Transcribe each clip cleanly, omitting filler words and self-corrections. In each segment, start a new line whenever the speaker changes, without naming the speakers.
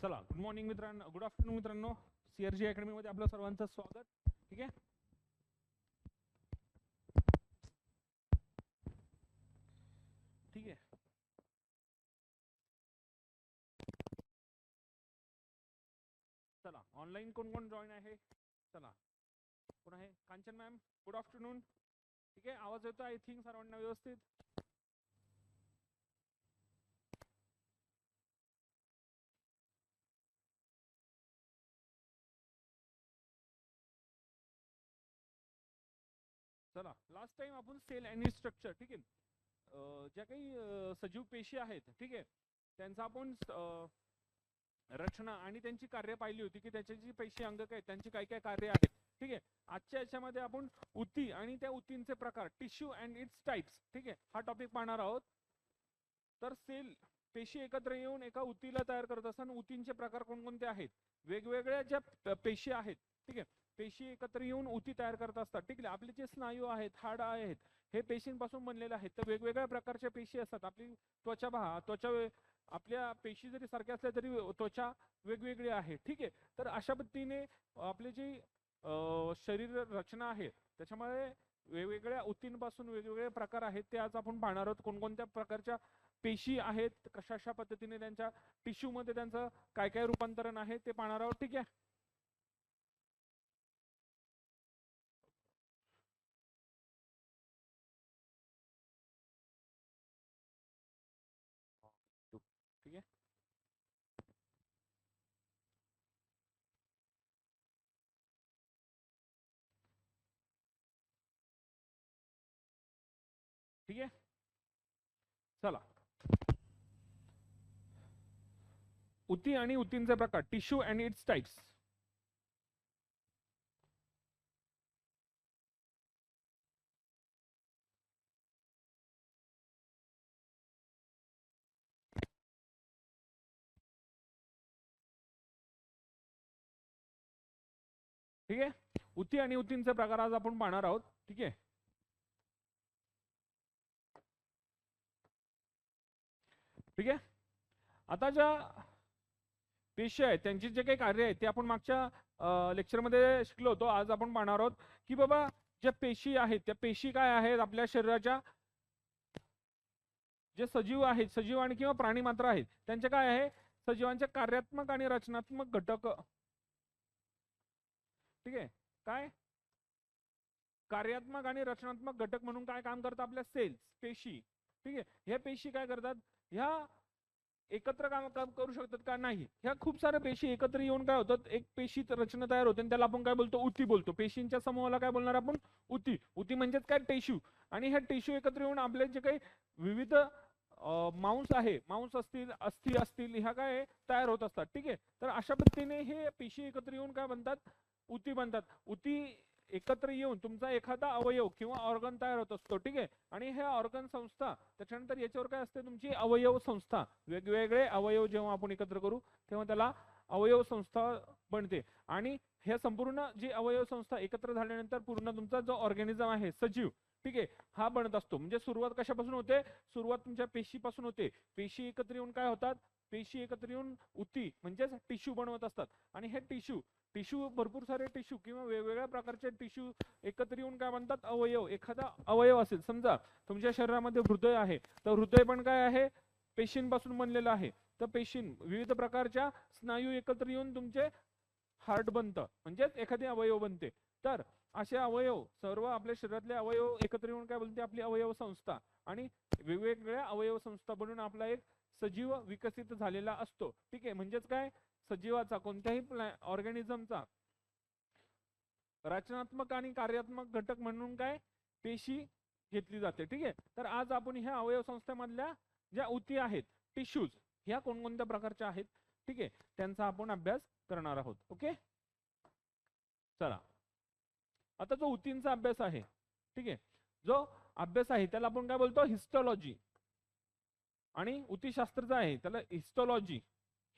चला, good morning मित्रांनो, good afternoon मित्रांनो. सीआरजी अकॅडमी मध्ये आपलं सर्वांचं स्वागत. ठीक आहे. ठीक आहे. चला, ऑनलाईन कोण कोण जॉईन आहे? चला, कोण आहे? Kanchan ma'am, good afternoon. ठीक आहे, आवाज येतो आय थिंक सर्वांना व्यवस्थित? चला, लास्ट टाइम आपण सेल आणि स्ट्रक्चर, ठीक आहे, ज्या काही सजीव पेशी आहेत, ठीक आहे, त्यांचा आपण रचना आणि त्यांची कार्य पाहिली होती की त्याची जी पेशी अंगक आहेत त्यांची काय काय कार्य आहेत. ठीक आहे. आजच्या याच्यामध्ये आपण ऊती आणि त्या ऊतींचे प्रकार, टिश्यू अँड इट्स टाइप्स, ठीक आहे, हा टॉपिक पाहणार आहोत. तर सेल पेशी एकत्र येऊन एका ऊतीला तयार करत असताना ऊतींचे प्रकार कोणकोणते आहेत? वेगवेगळ्या ज्या पेशी आहेत, ठीक आहे, पेशी एकत्र येऊन ऊती तयार करत असतात. ठीक आहे. आपले जे स्नायू आहेत, हाड आहेत, हे पेशींपासून बनलेले आहेत. तर वेगवेगळ्या प्रकारच्या पेशी असतात. आपली त्वचा पहा, त्वचा आपल्या पेशी जरी सारख्या असल्या तरी त्वचा वेगवेगळी आहे. ठीक आहे. तर अशा पद्धतीने आपली जी शरीर रचना आहे त्याच्यामुळे वेगवेगळ्या ऊतींपासून वेगवेगळे प्रकार आहेत ते आज आपण पाहणार आहोत. कोणकोणत्या प्रकारच्या पेशी आहेत, कशा कशा पद्धतीने त्यांच्या टिश्यू मध्ये त्यांचं काय काय रूपांतरण आहे ते पाहणार आहोत. ठीक आहे. ठीक आहे. ठीक आहे. चला, ऊती आणि ऊतींचे प्रकार, टिश्यू अँड इट्स टाइप्स. ठीक आहे. ऊती आणि ऊतींचे प्रकार आज आपण पाहणार आहोत. ठीक आहे. ठीक आहे. आता ज्या पेशी आहेत त्यांची जे काही कार्य आहेत ते आपण मागच्या लेक्चरमध्ये शिकलो होतो. आज आपण पाहणार आहोत की बाबा ज्या पेशी आहेत त्या पेशी काय आहेत, आपल्या शरीराच्या जे सजीव आहेत, सजीव आणि किंवा प्राणी मात्र आहेत, त्यांचे काय आहे, सजीवांचे कार्यात्मक आणि रचनात्मक घटक. ठीक आहे. काय कार्यात्मक आणि रचनात्मक घटक म्हणून काय काम करतात? आपल्या सेल्स, पेशी. ठीक आहे. ह्या पेशी काय करतात? ह्या एकत्र काम काम करू शकतात का? नाही. ह्या खूप साऱ्या पेशी एकत्र येऊन काय होतात, एक पेशी रचना तयार होते आणि त्याला आपण काय बोलतो? ऊती बोलतो. पेशींच्या समूहाला काय बोलणार आपण? ऊती. ऊती म्हणजेच काय? टिश्यू. आणि ह्या टिश्यू एकत्र येऊन आपले जे काही विविध मांस आहे, मांस असतील, अस्थी असतील, ह्या काय तयार होत असतात. ठीक आहे. तर अशा पद्धतीने हे पेशी एकत्र येऊन काय बनतात? ऊती बनतात. ऊती एकत्र येऊन तुमचा एखादा अवयव किंवा ऑर्गन तयार होत असतो. ठीक आहे. आणि हे ऑर्गन संस्था, त्याच्यानंतर याच्यावर काय असते? तुमची अवयव संस्था. वेगवेगळे अवयव जेव्हा आपण एकत्र करू तेव्हा त्याला अवयव संस्था बनते. आणि हे संपूर्ण जी अवयव संस्था एकत्र झाल्यानंतर पूर्ण तुमचा जो ऑर्गॅनिझम आहे, सजीव, ठीक आहे, हा बनत असतो. म्हणजे सुरुवात कशापासून होते? सुरुवात तुमच्या पेशीपासून होते. पेशी एकत्र येऊन काय होतात? पेशी एकत्र येऊन ऊती म्हणजेच टिश्यू बनवत असतात. आणि हे टिश्यू टिश्यू भरपूर सारे टिश्यू किंवा वेगवेगळ्या प्रकारचे टिश्यू एकत्र येऊन काय म्हणतात? अवयव. एखादा अवयव असेल, समजा तुमच्या शरीरामध्ये हृदय आहे, तर हृदय पण काय आहे? पेशींपासून बनलेलं आहे. तर पेशीं विविध प्रकारच्या स्नायू एकत्र येऊन तुमचे हार्ट बनतं, म्हणजेच एखादी अवयव बनते. तर असे अवयव, सर्व आपल्या शरीरातले अवयव एकत्र येऊन काय बोलते? आपली अवयव संस्था. आणि वेगवेगळ्या अवयव संस्था बनून आपला एक सजीव विकसित झालेला असतो. ठीक आहे. म्हणजेच काय? सजीवाचा, कोणत्याही ऑर्गॅनिझमचा रचनात्मक आणि कार्यात्मक घटक म्हणून काय? पेशी घेतली जाते. ठीक आहे. तर आज आपण ह्या अवयव संस्थेमधल्या ज्या ऊती आहेत, टिश्यूज, ह्या कोणकोणत्या प्रकारच्या आहेत, ठीक आहे, त्यांचा आपण अभ्यास करणार आहोत. ओके. चला, आता जो ऊतींचा अभ्यास आहे, ठीक आहे, जो अभ्यास आहे त्याला आपण काय बोलतो? हिस्टॉलॉजी. आणि ऊतीशास्त्रचा आहे त्याला हिस्टॉलॉजी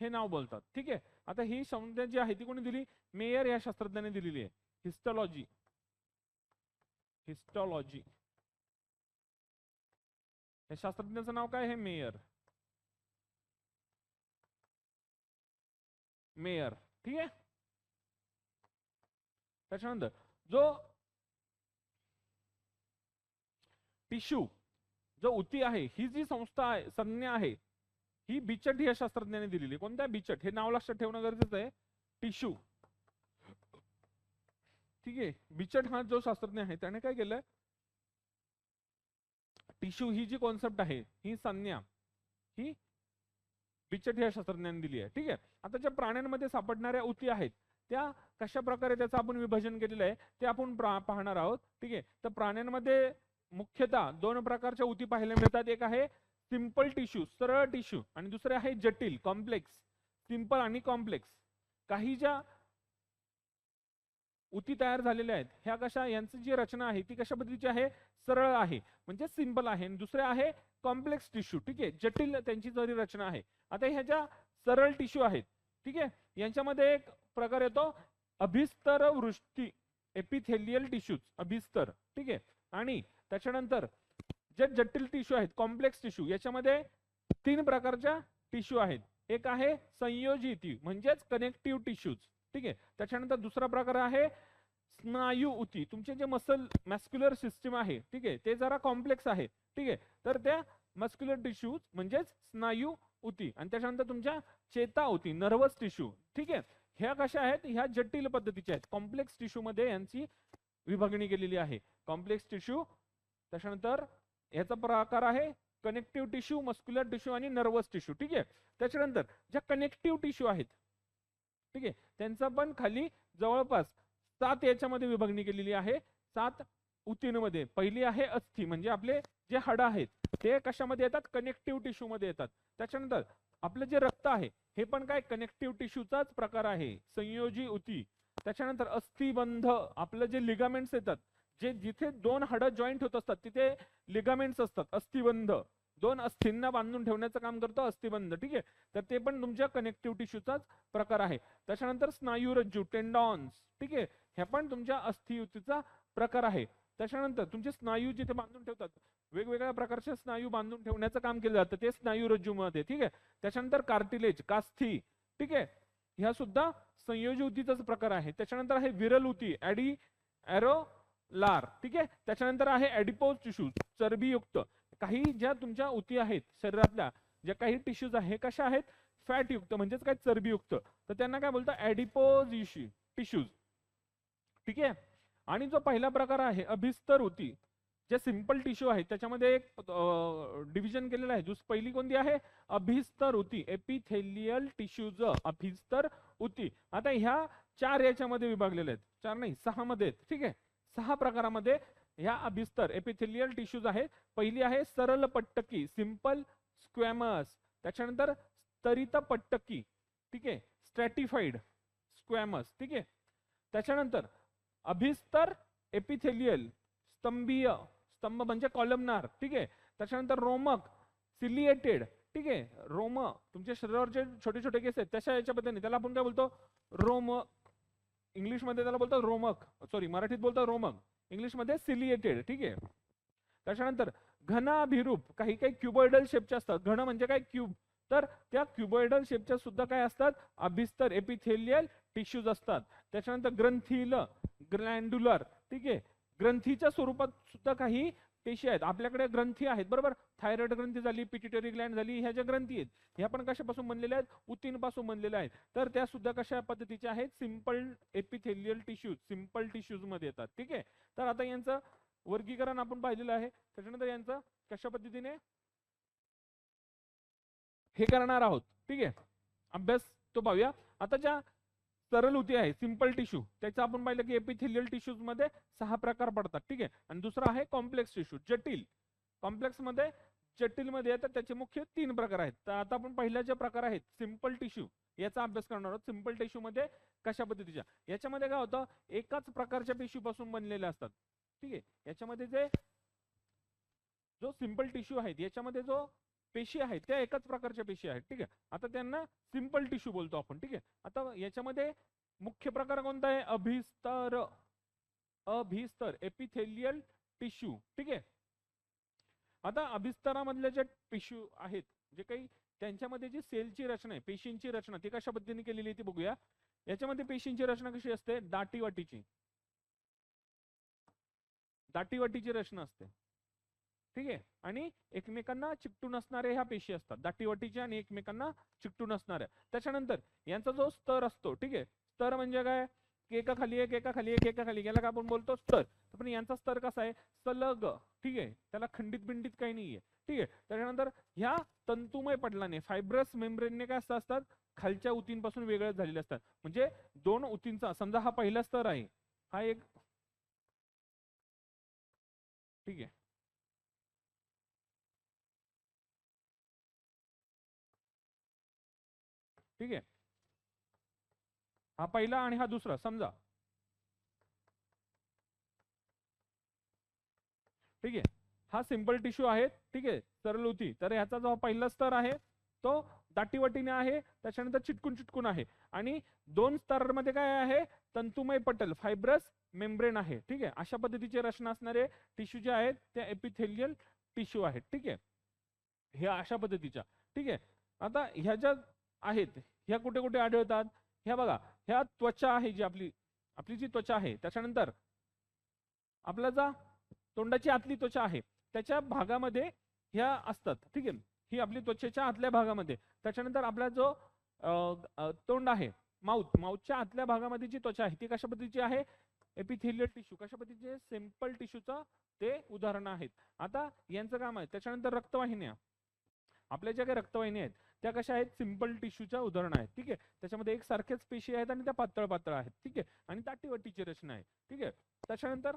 हे नाव बोलतात. ठीक आहे. आता ही संज्ञा जी आहे ती कोणी दिली? मेयर या शास्त्रज्ञाने दिलेली आहे. हिस्टॉलॉजी. हिस्टॉलॉजी या शास्त्रज्ञाचं नाव काय आहे? मेयर. मेयर, ठीक आहे. त्याच्यानंतर जो टिश्यू, जो उती आहे, ही जी संस्था आहे, संज्ञा आहे, ही बिचट या शास्त्रज्ञाने दिलेली. कोणत्या? बिचट. हे नाव लक्षात ठेवणं गरजेचं आहे. टिश्यू, ठीक आहे. बिचट हा जो शास्त्रज्ञ आहे त्याने काय केलंय, टिश्यू ही जी कॉन्सेप्ट आहे, ही संज्ञा, ही बिचट या शास्त्रज्ञाने दिली आहे, ठीक आहे. आता ज्या प्राण्यांमध्ये सापडणाऱ्या उती आहेत त्या कशा प्रकारे त्याचं आपण विभाजन केलेलं आहे ते आपण पाहणार आहोत, ठीक आहे. तर प्राण्यांमध्ये मुख्यतः दोन प्रकारच्या उती पाहायला मिळतात. एक आहे सिंपल टिश्यू, सरळ टिश्यू, आणि दुसरे आहे जटिल, कॉम्प्लेक्स. सिंपल आणि कॉम्प्लेक्स. काही ज्या उती तयार झालेल्या आहेत ह्या कशा, यांची जी रचना आहे ती कशा पद्धतीची आहे, सरळ आहे म्हणजे सिंपल आहे, आणि दुसरे आहे कॉम्प्लेक्स टिश्यू, ठीक आहे, जटिल त्यांची जरी रचना आहे. आता ह्या ज्या सरळ टिश्यू आहेत, ठीक आहे, यांच्यामध्ये एक प्रकार येतो अभिस्तर वृष्टी, एपिथेलियल टिश्यूज, अभिस्तर, ठीक आहे. आणि त्याच्यानंतर जे जटिल टिश्यू आहेत, कॉम्प्लेक्स टिश्यू, याच्यामध्ये तीन प्रकारच्या टिश्यू आहेत. एक आहे संयोजिती म्हणजेच कनेक्टिव्ह टिश्यूज, ठीक आहे. त्याच्यानंतर दुसरा प्रकार आहे स्नायू उती, तुमचे जे मस्क्युलर सिस्टीम आहे, ठीक आहे, ते जरा कॉम्प्लेक्स आहे, ठीक आहे, तर त्या मस्क्युलर टिश्यूज म्हणजेच स्नायू उती. आणि त्याच्यानंतर तुमच्या चेता उती, नर्वस टिश्यू, ठीक आहे. ह्या कशा आहेत, ह्या जटिल पद्धतीच्या आहेत. कॉम्प्लेक्स टिश्यू मध्ये यांची विभागणी केलेली आहे. कॉम्प्लेक्स टिश्यू, त्याच्यानंतर याचा प्रकार आहे कनेक्टिव्ह टिश्यू, मस्क्युलर टिश्यू आणि नर्वस टिश्यू, ठीक आहे. त्याच्यानंतर ज्या कनेक्टिव्ह टिश्यू आहेत, ठीक आहे, त्यांचा पण खाली जवळपास 7 याच्यामध्ये विभागणी केलेली आहे, 7 उतींमध्ये. पहिली आहे अस्थी, म्हणजे आपले जे हाडं आहेत ते कशामध्ये येतात, कनेक्टिव्ह टिश्यू मध्ये येतात. त्याच्यानंतर आपलं जे रक्त आहे हे पण काय कनेक्टिव्ह टिश्यूचाच प्रकार आहे, संयोजी उती. त्याच्यानंतर अस्थिबंध, आपलं जे लिगामेंट्स येतात, जे जिथे दोन हाडं जॉईंट होत असतात तिथे लिगामेंट्स असतात, अस्थिबंध, दोन अस्थिंना बांधून ठेवण्याचं काम करतो अस्थिबंध, ठीक आहे. तर ते पण तुमच्या कनेक्टिव्ह टिश्यूचाच प्रकार आहे. त्याच्यानंतर स्नायुरज्जू, टेंडॉन्स, ठीक आहे, हे पण तुमच्या अस्थियुतीचा प्रकार आहे. त्याच्यानंतर तुमचे स्नायू जिथे बांधून ठेवतात, वेगवेगळ्या प्रकारचे स्नायू बांधून ठेवण्याचं काम केलं जातं ते स्नायुरज्जू मध्ये, ठीक आहे. त्याच्यानंतर कार्टिलेज, कास्थी, ठीक आहे, ह्या सुद्धा संयोजी उतीचाच प्रकार आहे. त्याच्यानंतर आहे विरल उती, एरोलार, ठीक आहे. त्याच्यानंतर आहे ऍडिपोज टिश्यू, चरबीयुक्त. काही ज्या तुमच्या उती आहेत शरीरातल्या, ज्या काही टिश्यूज आहे कशा आहेत, फॅट युक्त म्हणजेच काय, चरबीयुक्त, तर त्यांना काय बोलतात, ऍडिपोज टिश्यूज, ठीक आहे. आणि जो पहिला प्रकार आहे अभिस्तर उती, जे सिंपल टिश्यू आहे त्याच्यामध्ये एक डिव्हिजन केलेलं आहे. पहिली कोणती आहे, अभिस्तर उती, एपिथेलियल टिश्यूज, अभिस्तर उती. आता ह्या 4 याच्यामध्ये विभागलेल्या आहेत, 4 नाही 6 मध्ये आहेत, ठीक आहे. 6 प्रकारामध्ये ह्या अभिस्तर एपिथेलियल टिश्यूज आहेत. पहिली आहे सरळ पट्टकी, सिंपल स्क्वॅमस. त्याच्यानंतर स्तरित पट्टकी, ठीक आहे, स्ट्रॅटिफाईड स्क्वॅमस, ठीक आहे. त्याच्यानंतर अभिस्तर एपिथेलियल, स्तंभीय, स्तंभ म्हणजे कॉलमनार, ठीक आहे. त्याच्यानंतर रोमक, सिलिएटेड, ठीक आहे. रोम तुमच्या शरीरावर जे छोटे छोटे केस आहेत तशा याच्या पद्धतीने त्याला आपण काय बोलतो, रोम. इंग्लिश मध्ये त्याला बोलतो रोमक, सॉरी मराठीत बोलतो रोमक, इंग्लिश मध्ये सिलिएटेड, ठीक आहे. त्याच्यानंतर घनाभिरूप, काही काही क्युबॉइडल शेपचे असतात. घन म्हणजे काय, क्यूब, तर त्या क्युबॉइडल शेपच्या सुद्धा काय असतात, अभिस्तर एपिथेलियल टिश्यूज असतात. त्याच्यानंतर ग्रंथील, ग्लँड्युलर, ठीक आहे, ग्रंथीच्या स्वरूपात सुद्धा काही पेशी आहेत. आपल्याकडे ग्रंथी आहेत, बरोबर, थायरॉइड ग्रंथी झाली, पिट्युटरी ग्लँड झाली, ह्या ज्या ग्रंथी आहेत ह्या पण कशापासून बनलेल्या आहेत, उतींपासून बनलेल्या आहेत. तर त्या सुद्धा कशा पद्धतीच्या आहेत, simple epithelial tissues, simple tissues मध्ये येतात, ठीक आहे. तर आता यांचं वर्गीकरण आपण पाहिलेलं आहे. त्याच्यानंतर यांचं कशा पद्धतीने हे करणार आहोत, ठीक आहे, अभ्यास तो पाहूया. आता ज्या सरळ उती आहे, सिंपल टिश्यू, त्याचं आपण पाहिलं की एपिथेलियल टिश्यूज मध्ये 6 प्रकार पडतात, ठीक आहे. आणि दुसरा आहे कॉम्प्लेक्स टिश्यू, जटिल. कॉम्प्लेक्स मध्ये, जटिल मध्ये येतात त्याचे मुख्य 3 प्रकार आहेत. तर आता आपण पहिल्या जे प्रकार आहेत सिंपल टिश्यू, याचा अभ्यास करणार आहोत. सिंपल टिश्यू मध्ये कशा पद्धतीच्या, याच्यामध्ये काय होतं, एकाच प्रकारच्या पेशी पासून बनलेले असतात, ठीक आहे. याच्यामध्ये जो सिंपल टिश्यू आहे याच्यामध्ये जो पेशी आहेत त्या एकाच प्रकारच्या पेशी आहेत, ठीक आहे. आता त्यांना सिंपल टिश्यू बोलतो आपण, ठीक आहे. आता याच्यामध्ये मुख्य प्रकार कोणता आहे, अभिस्तर, अभिस्तर एपिथेलियल टिश्यू, ठीक आहे. आता अभिस्तरामधले जे टिश्यू आहेत जे काही त्यांच्यामध्ये जी सेलची रचना आहे, पेशींची रचना, ती कशा पद्धतीने केलेली आहे ती बघूया. याच्यामध्ये पेशींची रचना कशी असते, दाटीवाटीची रचना असते. ठीक आहे, आणि एकमेकांना चिकटून असणाऱ्या ह्या पेशी असतात, दाटीवाटीच्या आणि एकमेकांना चिकटून असणाऱ्या. त्याच्यानंतर यांचा जो स्तर असतो, ठीक आहे, स्तर म्हणजे काय, की एका खाली एक, एका खाली एक, एका खाली, याला काय आपण बोलतो स्तर. पण यांचा स्तर कसा आहे, सलग. ठीक आहे, त्याला खंडित बिंडित काही नाहीये. ठीक आहे, त्याच्यानंतर ह्या तंतुमय पटलाने, फायब्रस मेम्ब्रेनने काय असतात, खालच्या ऊतींपासून वेगळे झालेले असतात. म्हणजे दोन ऊतींचा, समजा हा पहिला स्तर आहे, हा एक, ठीक आहे, ठीक आहे, हा पहिला आणि हा दुसरा समजा. ठीक आहे, हा सिंपल टिश्यू आहे. ठीक आहे, सरळ ऊती. तर ह्याचा जो पहिला स्तर आहे तो दाटीवाटीने आहे, त्याच्यानंतर चिटकून चिटकून आहे. आणि दोन स्तरांमध्ये काय आहे, तंतुमय पटल, फायब्रस मेम्ब्रेन आहे. ठीक आहे, अशा पद्धतीचे रचना असणारे टिश्यू जे आहेत ते एपिथेलियल टिश्यू आहेत. ठीक आहे, हे अशा पद्धतीच्या. ठीक आहे, आता ह्या ज्या आहेत ह्या कुठे कुठे आढळतात, ह्या बघा, ह्या त्वचा आहे, जी आपली आपली जी त्वचा आहे, त्याच्यानंतर आपला जा तोंडाची आतली त्वचा आहे, त्याच्या भागामध्ये ह्या असतात. ठीक आहे, ही आपली त्वचेच्या आतल्या भागामध्ये. त्याच्यानंतर आपला जो तोंड आहे, माउथच्या आतल्या भागामध्ये जी त्वचा आहे ती कशा पद्धतीची आहे, एपिथेलियल टिश्यू. कशा पद्धतीचे, सिंपल टिश्यूचा ते उदाहरण आहेत. आता यांचं काम आहे. त्याच्यानंतर रक्तवाहिन्या, आपल्या ज्या काही रक्तवाहिन्या आहेत त्या कशा आहेत, सिंपल टिश्यूच्या उदाहरण आहेत. ठीक आहे, त्याच्यामध्ये एक सारख्याच पेशी आहेत आणि त्या पातळ पातळ आहेत. ठीक आहे, आणि दाटीवाटीची रचना आहे. ठीक आहे, त्याच्यानंतर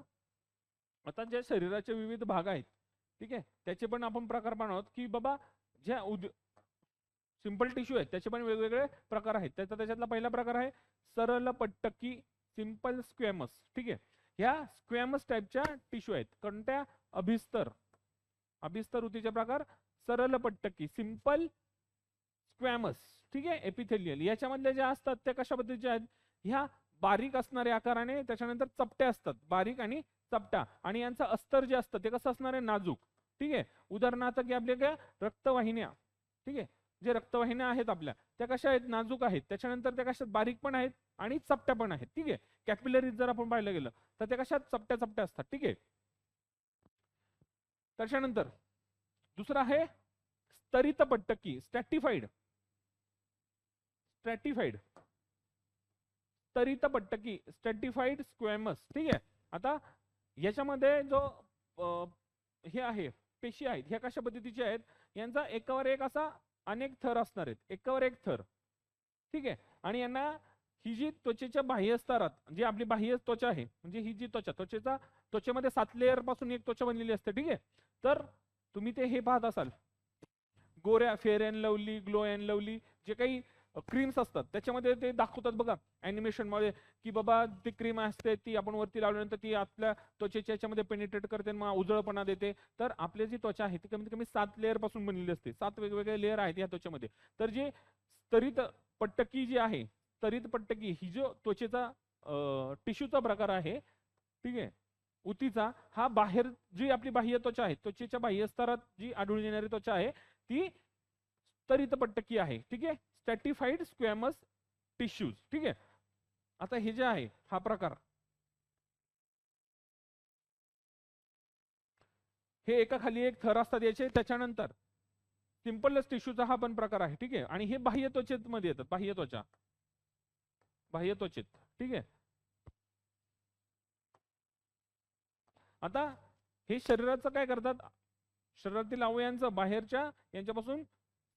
आता ज्या शरीराचे विविध भाग आहेत, ठीक आहे, त्याचे पण आपण प्रकार पाहणार आहोत, की बाबा ज्या सिंपल टिश्यू आहेत त्याचे पण वेगवेगळे प्रकार आहेत. त्याच्यातला पहिला प्रकार आहे सरलपट्टकी, सिंपल स्क्वॅमस. ठीक आहे, ह्या स्क्वॅमस टाईपच्या टिश्यू आहेत. कोणत्या, अभिस्तर ऊतीचे प्रकार, सरलपट्टकी, सिंपल स्क्वॅमस. ठीक आहे, एपिथेलियल. याच्यामधले जे असतात ते कशा पद्धतीचे आहेत, ह्या बारीक असणारे आकाराने, त्याच्यानंतर चपट्या असतात, बारीक आणि चपटा. आणि यांचं अस्तर जे असतं ते कसं असणार आहे, नाजूक. ठीक आहे, उदाहरणार्थ की आपल्या काय रक्तवाहिन्या. ठीक आहे, जे रक्तवाहिन्या आहेत आपल्या त्या कशा आहेत, नाजूक आहेत. त्याच्यानंतर त्या कशात बारीक पण आहेत आणि चपट्या पण आहेत. ठीक आहे, कॅपिलरीज जर आपण पाहिलं गेलं तर त्या कशात चपट्या चपट्या असतात. ठीक आहे, त्याच्यानंतर दुसरा आहे स्तरितपट्टकी, स्ट्रॅटिफाईड, स्ट्रॅटिफाईड स्तरितपट्टकी, स्ट्रॅटिफाईड स्क्वॅमस. ठीक आहे, आता याच्यामध्ये जो हे आहे, पेशी आहेत, ह्या कशा पद्धतीचे आहेत, यांचा एकावर एक असा अनेक थर असणार आहेत, एकावर एक थर. ठीक आहे, आणि यांना ही जी त्वचेच्या बाह्य स्तरात, जी आपली बाह्य त्वचा आहे, म्हणजे ही जी त्वचेमध्ये 7 लेअर पासून एक त्वचा बनलेली असते. ठीक आहे, तर तुम्ही ते हे पाहत असाल, गोऱ्या, fair and lovely, glow and lovely, जे काही क्रीम्स असतात त्याच्यामध्ये ते दाखवतात बघा अॅनिमेशन मध्ये, की बाबा ती क्रीम असते ती आपण वरती लावल्यानंतर ती आपल्या त्वचेच्या याच्यामध्ये पेनिट्रेट करते, मग उजळपणा देते. तर आपली जी त्वचा आहे ती कमीत कमी 7 लेअर पासून बनलेली असते, 7 वेगवेगळे लेअर आहेत या त्वचेमध्ये. तर जे स्तरित पट्टकी जी आहे, स्तरित पट्टकी ही जो त्वचेचा टिश्यूचा प्रकार आहे, ठीक आहे, ऊतीचा, हा बाहेर जी आपली बाह्य त्वचा आहे, त्वचेच्या बाह्य स्तरात जी आढळून येणारी त्वचा आहे ती स्तरितपट्टकी आहे. ठीक आहे, स्ट्रॅटिफाईड स्क्वॅमस टिश्यूज. ठीक आहे, आता हे जे आहे हा प्रकार, हे एका खाली एक थर असतात याचे. त्याच्यानंतर सिंपलच टिश्यूचा हा पण प्रकार आहे. ठीक आहे, आणि हे बाह्य त्वचेत मध्ये येतात, बाह्य त्वचा, बाह्य त्वचेत. ठीक आहे, आता हे शरीराचं काय करतात, शरीरातील अवयवांचं बाहेरच्या यांच्यापासून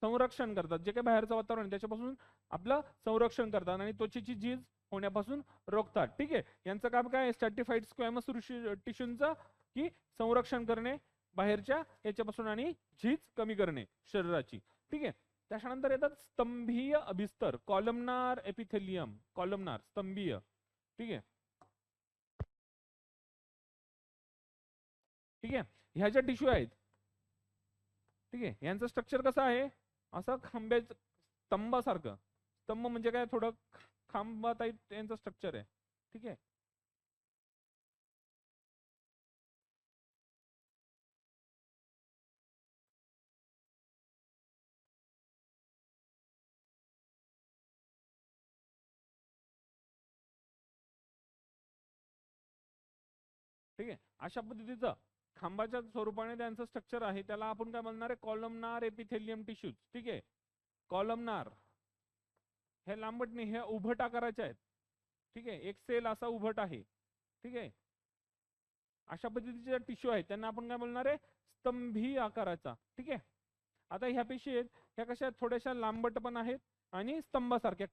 संरक्षण करतात, जे काही बाहेरचं वातावरण आहे त्याच्यापासून आपलं संरक्षण करतात आणि त्वचेची झीज होण्यापासून रोखतात. ठीक आहे, यांचं काम काय, स्ट्रॅटिफाईड स्क्वॅमस टिश्यूंचं, की संरक्षण करणे बाहेरच्या याच्यापासून आणि झीज कमी करणे शरीराची. ठीक आहे, त्याच्यानंतर येतात स्तंभीय अभिस्तर, कॉलमनार एपिथेलियम, कॉलमनार, स्तंभीय. ठीक आहे, ठीक आहे, ह्या ज्या टिश्यू आहेत, ठीक आहे, यांचं स्ट्रक्चर कसं आहे, असं खांब्याचं, स्तंभासारखं. स्तंभ म्हणजे काय, थोडं खांबा टाईप यांचं स्ट्रक्चर आहे. ठीक आहे, ठीक आहे. अशा पद्धतीचं खांबाच्या स्वरूपाने त्यांचं स्ट्रक्चर आहे, त्याला आपण काय म्हणणार आहे, कॉलमनार एपिथेलियम टिश्यूज. ठीक आहे. कॉलमनार हे लांबट नाही, हे उभट आकाराचे आहेत. ठीक आहे. एक सेल असा उभट आहे. ठीक आहे. अशा पद्धतीचे टिश्यू आहेत त्यांना आपण काय बोलणार आहे, स्तंभी आकाराचा. ठीक आहे. आता ह्या पेशी आहेत, ह्या कशा थोड्याशा लांबट पण आहेत आणि स्तंभासारख्या,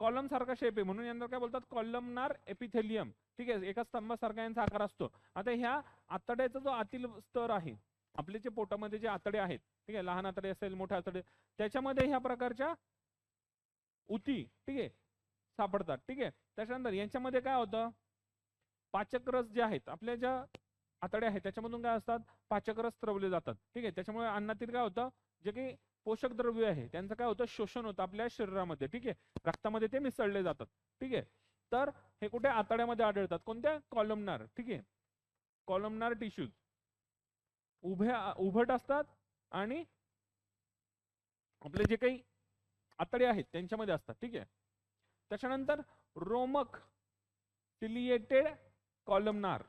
कॉलम सारखा शेप आहे म्हणून यांना काय बोलतात, कॉलमनार एपिथेलियम. ठीक आहे. एका स्तंभासारखा यांचा आकार असतो. आता ह्या आतड्याचा जो आतील स्तर आहे, आपले जे पोटामध्ये जे आतडे आहेत, ठीक आहे, लहान आतडे असेल मोठे आतडे, त्याच्यामध्ये ह्या प्रकारच्या उती, ठीक आहे, सापडतात. ठीक आहे. त्याच्यानंतर यांच्यामध्ये काय होतं, पाचक रस जे आहेत, आपल्या ज्या आतड्या आहेत त्याच्यामधून काय असतात, पाचक रस स्त्रवले जातात. ठीक आहे. त्याच्यामुळे अन्नातील काय होतं, जे काही पोषक द्रव्य आहे त्यांचं काय होतं, शोषण होतं आपल्या शरीरामध्ये. ठीक आहे. रक्तामध्ये ते मिसळले जातात. ठीक आहे. तर हे कुठे आतड्यामध्ये आढळतात, कोणत्या, कॉलमनार. ठीक आहे. कॉलमनार टिश्यूज उभट असतात आणि आपले जे काही आतडे आहेत त्यांच्यामध्ये असतात. ठीक आहे. त्याच्यानंतर रोमक सिलिएटेड कॉलमनार,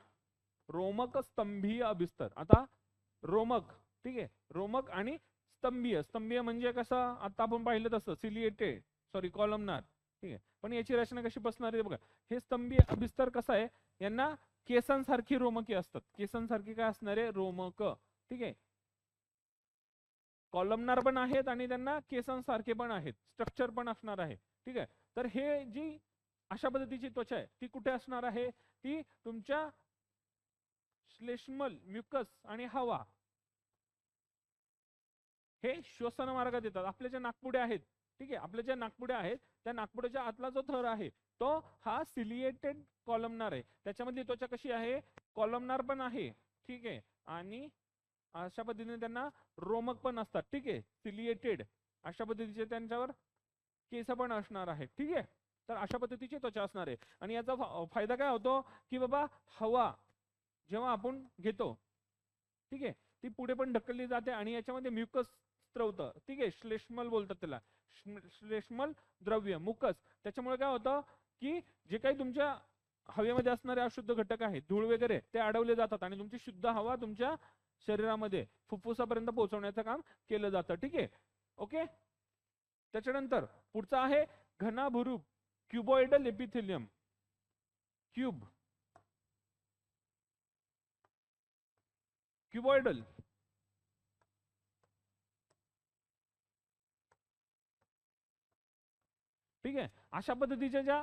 रोमक स्तंभीय अभिस्तर. आता रोमक, ठीक आहे, रोमक आणि स्तंभीय म्हणजे कसं, आता आपण पाहिलं तसं सिलिएटेड कॉलमनार. ठीक आहे. पण याची रचना कशी बसणार आहे बघा, हे स्तंभीय अभिस्तर कसं आहे, यांना केसांसारखी रोमके असतात. केसांसारखी काय असणार आहे, रोमक. ठीक आहे. कॉलमनार पण आहेत आणि त्यांना केसांसारखे पण आहेत, स्ट्रक्चर पण असणार आहे. ठीक आहे. तर हे जी अशा पद्धतीची त्वचा आहे ती कुठे असणार आहे, ती तुमच्या श्लेष्मल, म्युकस आणि हवा हे श्वसन मार्गात येतात. आपल्या ज्या नाकपुड्या आहेत, ठीक आहे, आपल्या ज्या नाकपुड्या आहेत त्या नाकपुड्याच्या आतला जो थर आहे तो हा सिलिएटेड कॉलमनार आहे. त्याच्यामध्ये त्वचा कशी आहे, कॉलमनार पण आहे. ठीक आहे. आणि अशा पद्धतीने त्यांना रोमक पण असतात. ठीक आहे. सिलिएटेड अशा पद्धतीचे त्यांच्यावर केस पण असणार आहे. ठीक आहे. तर अशा पद्धतीची त्वचा असणार आहे. आणि याचा फायदा काय होतो, की बाबा हवा जेव्हा आपण घेतो, ठीक आहे, ती पुढे पण ढकलली जाते आणि याच्यामध्ये म्युकस स्त्रवतं. ठीक आहे. श्लेष्मल बोलतात त्याला, श्लेष्मल द्रव्य, मुकस. त्याच्यामुळे काय होतं, की जे काही तुमच्या हवेमध्ये असणारे अशुद्ध घटक आहेत, धूळ वगैरे, ते अडवले जातात आणि तुमची शुद्ध हवा तुमच्या शरीरामध्ये फुफ्फुसापर्यंत पोहोचवण्याचं काम केलं जातं. ठीक आहे. ओके. त्याच्यानंतर पुढचा आहे घनाभुरूप क्युबॉइडल एपिथेलियम. क्युबॉइडल, ठीक आहे, अशा पद्धतीच्या ज्या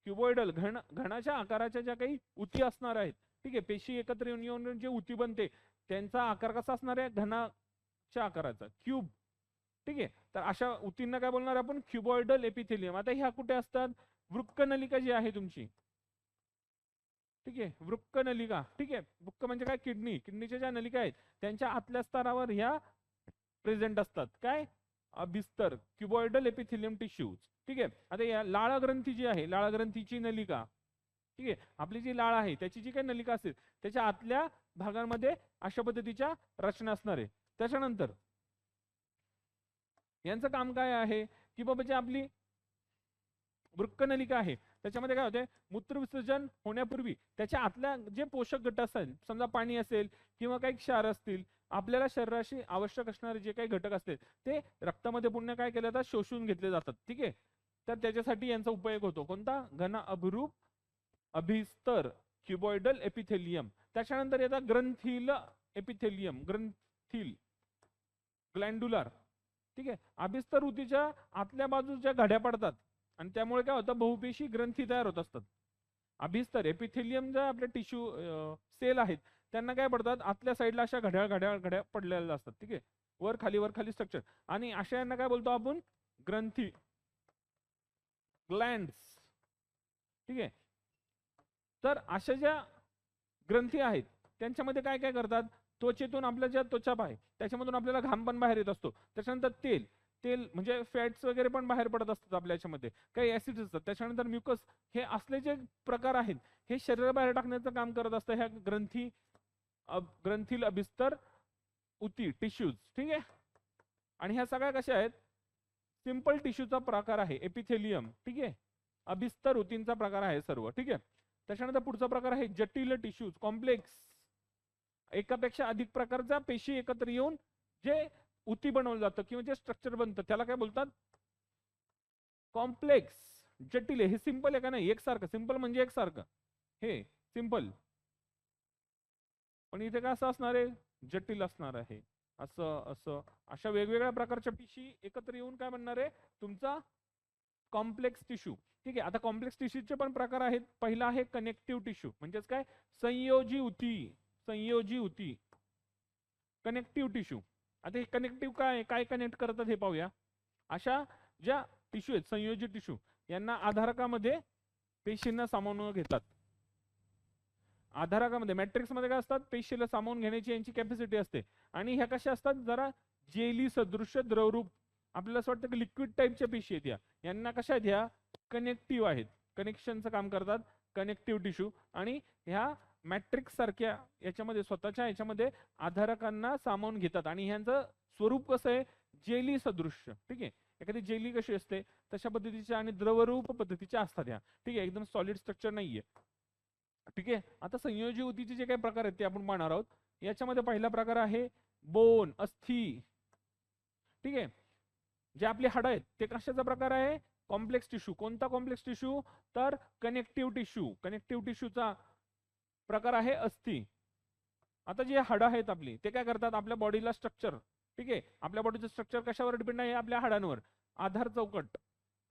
क्युबॉइडल घणाच्या आकाराच्या ज्या काही उती असणार आहेत, ठीक आहे, पेशी एकत्र येऊन जे उती बनते त्यांचा आकार कसा असणार आहे, घनाच्या आकाराचा, क्यूब. ठीक आहे. तर अशा उतींना काय बोलणार आपण, क्युबॉइडल एपिथेलियम. आता ह्या कुठे असतात, वृक्कनलिका जी आहे तुमची, ठीक आहे, वृक्कनलिका. ठीक आहे. वृक्क म्हणजे काय, किडनीच्या ज्या नलिका आहेत त्यांच्या आतल्या स्तरावर ह्या प्रेझेंट असतात. काय, अभिस्तर, क्युबॉइडल एपिथेलियम टिश्यूज. ठीक आहे. आता या लाळ ग्रंथी जी आहे, लाळ ग्रंथीची नलिका, ठीक आहे, आपली जी लाळ आहे त्याची जी काही नलिका असेल त्याच्या आतल्या भागांमध्ये अशा पद्धतीच्या रचना असणार आहे. त्याच्यानंतर यांचं काम काय आहे, की बाबा जी आपली वृक्कनलिका आहे त्याच्यामध्ये काय होते, मूत्रविसर्जन होण्यापूर्वी त्याच्या आतल्या जे पोषक घटक असतील, समजा पाणी असेल किंवा काही क्षार असतील, आपल्याला शरीराशी आवश्यक असणारे जे काही घटक असतील ते रक्तामध्ये पुन्हा काय केले जातात, शोषून घेतले जातात. ठीक आहे. तर त्याच्यासाठी यांचा उपयोग होतो कोणता, घन अभिरूप अभिस्तर, क्युबॉइडल एपिथेलियम. त्याच्यानंतर येतात ग्रंथील एपिथेलियम, ग्लँड्युलर. ठीक आहे. अभिस्तर उतीच्या आतल्या बाजूस ज्या घड्या पडतात आणि त्यामुळे काय होतं, बहुपेशी ग्रंथी तयार होत असतात. अभिस्तर एपिथेलियम ज्या आपल्या टिश्यू सेल आहेत त्यांना काय पडतात, आतल्या साईडला अशा घड्या पडलेल्या असतात. ठीक आहे. वर खाली स्ट्रक्चर. आणि अशा यांना काय बोलतो आपण, ग्रंथी, ग्लँड्स. ठीक आहे. तर अशा ज्या ग्रंथी आहेत त्यांच्यामध्ये काय काय करतात, त्वचेतून आपल्या ज्या त्वचा आहे त्याच्यामधून आपल्याला घाम पण बाहेर येत असतो. त्याच्यानंतर तेल म्हणजे फॅट्स वगैरे पण बाहेर पडत असतात आपल्या याच्यामध्ये, काही ऍसिड्स असतात. त्याच्यानंतर म्युकस, हे असले जे प्रकार आहेत हे शरीराबाहेर टाकण्याचं काम करत असतं ह्या ग्रंथील अभिस्तर उती टिश्यूज. ठीक आहे. आणि ह्या सगळ्या कशा आहेत, सिंपल टिश्यूचा प्रकार आहे एपिथेलियम. ठीक आहे. अभिस्तर उतींचा प्रकार आहे सर्व. ठीक आहे. त्याच्यानंतर पुढचा प्रकार आहे जटिल टिश्यूज, कॉम्प्लेक्स. एकापेक्षा अधिक प्रकारच्या पेशी एकत्र येऊन जे उती बनवलं जातं किंवा जे स्ट्रक्चर बनतं त्याला काय बोलतात? कॉम्प्लेक्स. जटिल आहे. हे सिंपल आहे का नाही? एकसारखं. सिंपल म्हणजे एकसारखं, हे सिंपल. पण इथे काय असं असणार आहे? जटिल असणार आहे. असं असं अशा वेगवेगळ्या प्रकारच्या पेशी एकत्र येऊन काय बनणार आहे? तुमचा कॉम्प्लेक्स टिश्यू. ठीक आहे. आता कॉम्प्लेक्स टिश्यूचे पण प्रकार आहेत. पहिला आहे कनेक्टिव्ह टिश्यू, म्हणजेच काय? संयोजी उती. संयोजी उती, कनेक्टिव्ह टिश्यू. आता हे कनेक्टिव्ह काय काय कनेक्ट करतात हे पाहूया. अशा ज्या टिश्यू आहेत संयोजी टिश्यू, यांना आधारकामध्ये पेशींना सामावून घेतात. आधारकामध्ये मॅट्रिक्स मध्ये काय असतात? पेशीला सामावून घेण्याची यांची कॅपॅसिटी असते. आणि ह्या कशा असतात? जरा जेली सदृश्य द्रवरूप, आपल्याला असं वाटतं की लिक्विड टाईपच्या पेशी आहेत. यांना कशा आहेत? ह्या कनेक्टिव्ह आहेत, कनेक्शनचं काम करतात, कनेक्टिव्ह टिश्यू. आणि ह्या मॅट्रिक्स सारख्या याच्यामध्ये स्वतःच्या याच्यामध्ये आधारकांना सामावून घेतात. आणि ह्यांचं स्वरूप कसं आहे? जेली सदृश्य. ठीक आहे. एखादी जेली कशी असते तशा पद्धतीच्या आणि द्रवरूप पद्धतीच्या असतात ह्या. ठीक आहे. एकदम सॉलिड स्ट्रक्चर नाहीये. ठीक आहे. आता संयोजी उतीचे जे काही प्रकार आहेत ते आपण पाहणार आहोत. याच्यामध्ये पहिला प्रकार आहे बोन, अस्थी. ठीक आहे. जे आपली हाडं आहेत ते कशाचा प्रकार आहे? Complex tissue. कोणता कॉम्प्लेक्स टिश्यू? तर कनेक्टिव्ह टिश्यू. कनेक्टिव्ह टिश्यूचा प्रकार आहे अस्थी. आता जे हाडं आहेत आपली ते काय करतात? आपल्या बॉडीला स्ट्रक्चर. ठीक आहे. आपल्या बॉडीचं स्ट्रक्चर कशावर डिपेंड आहे? आपल्या हाडांवर. आधार चौकट.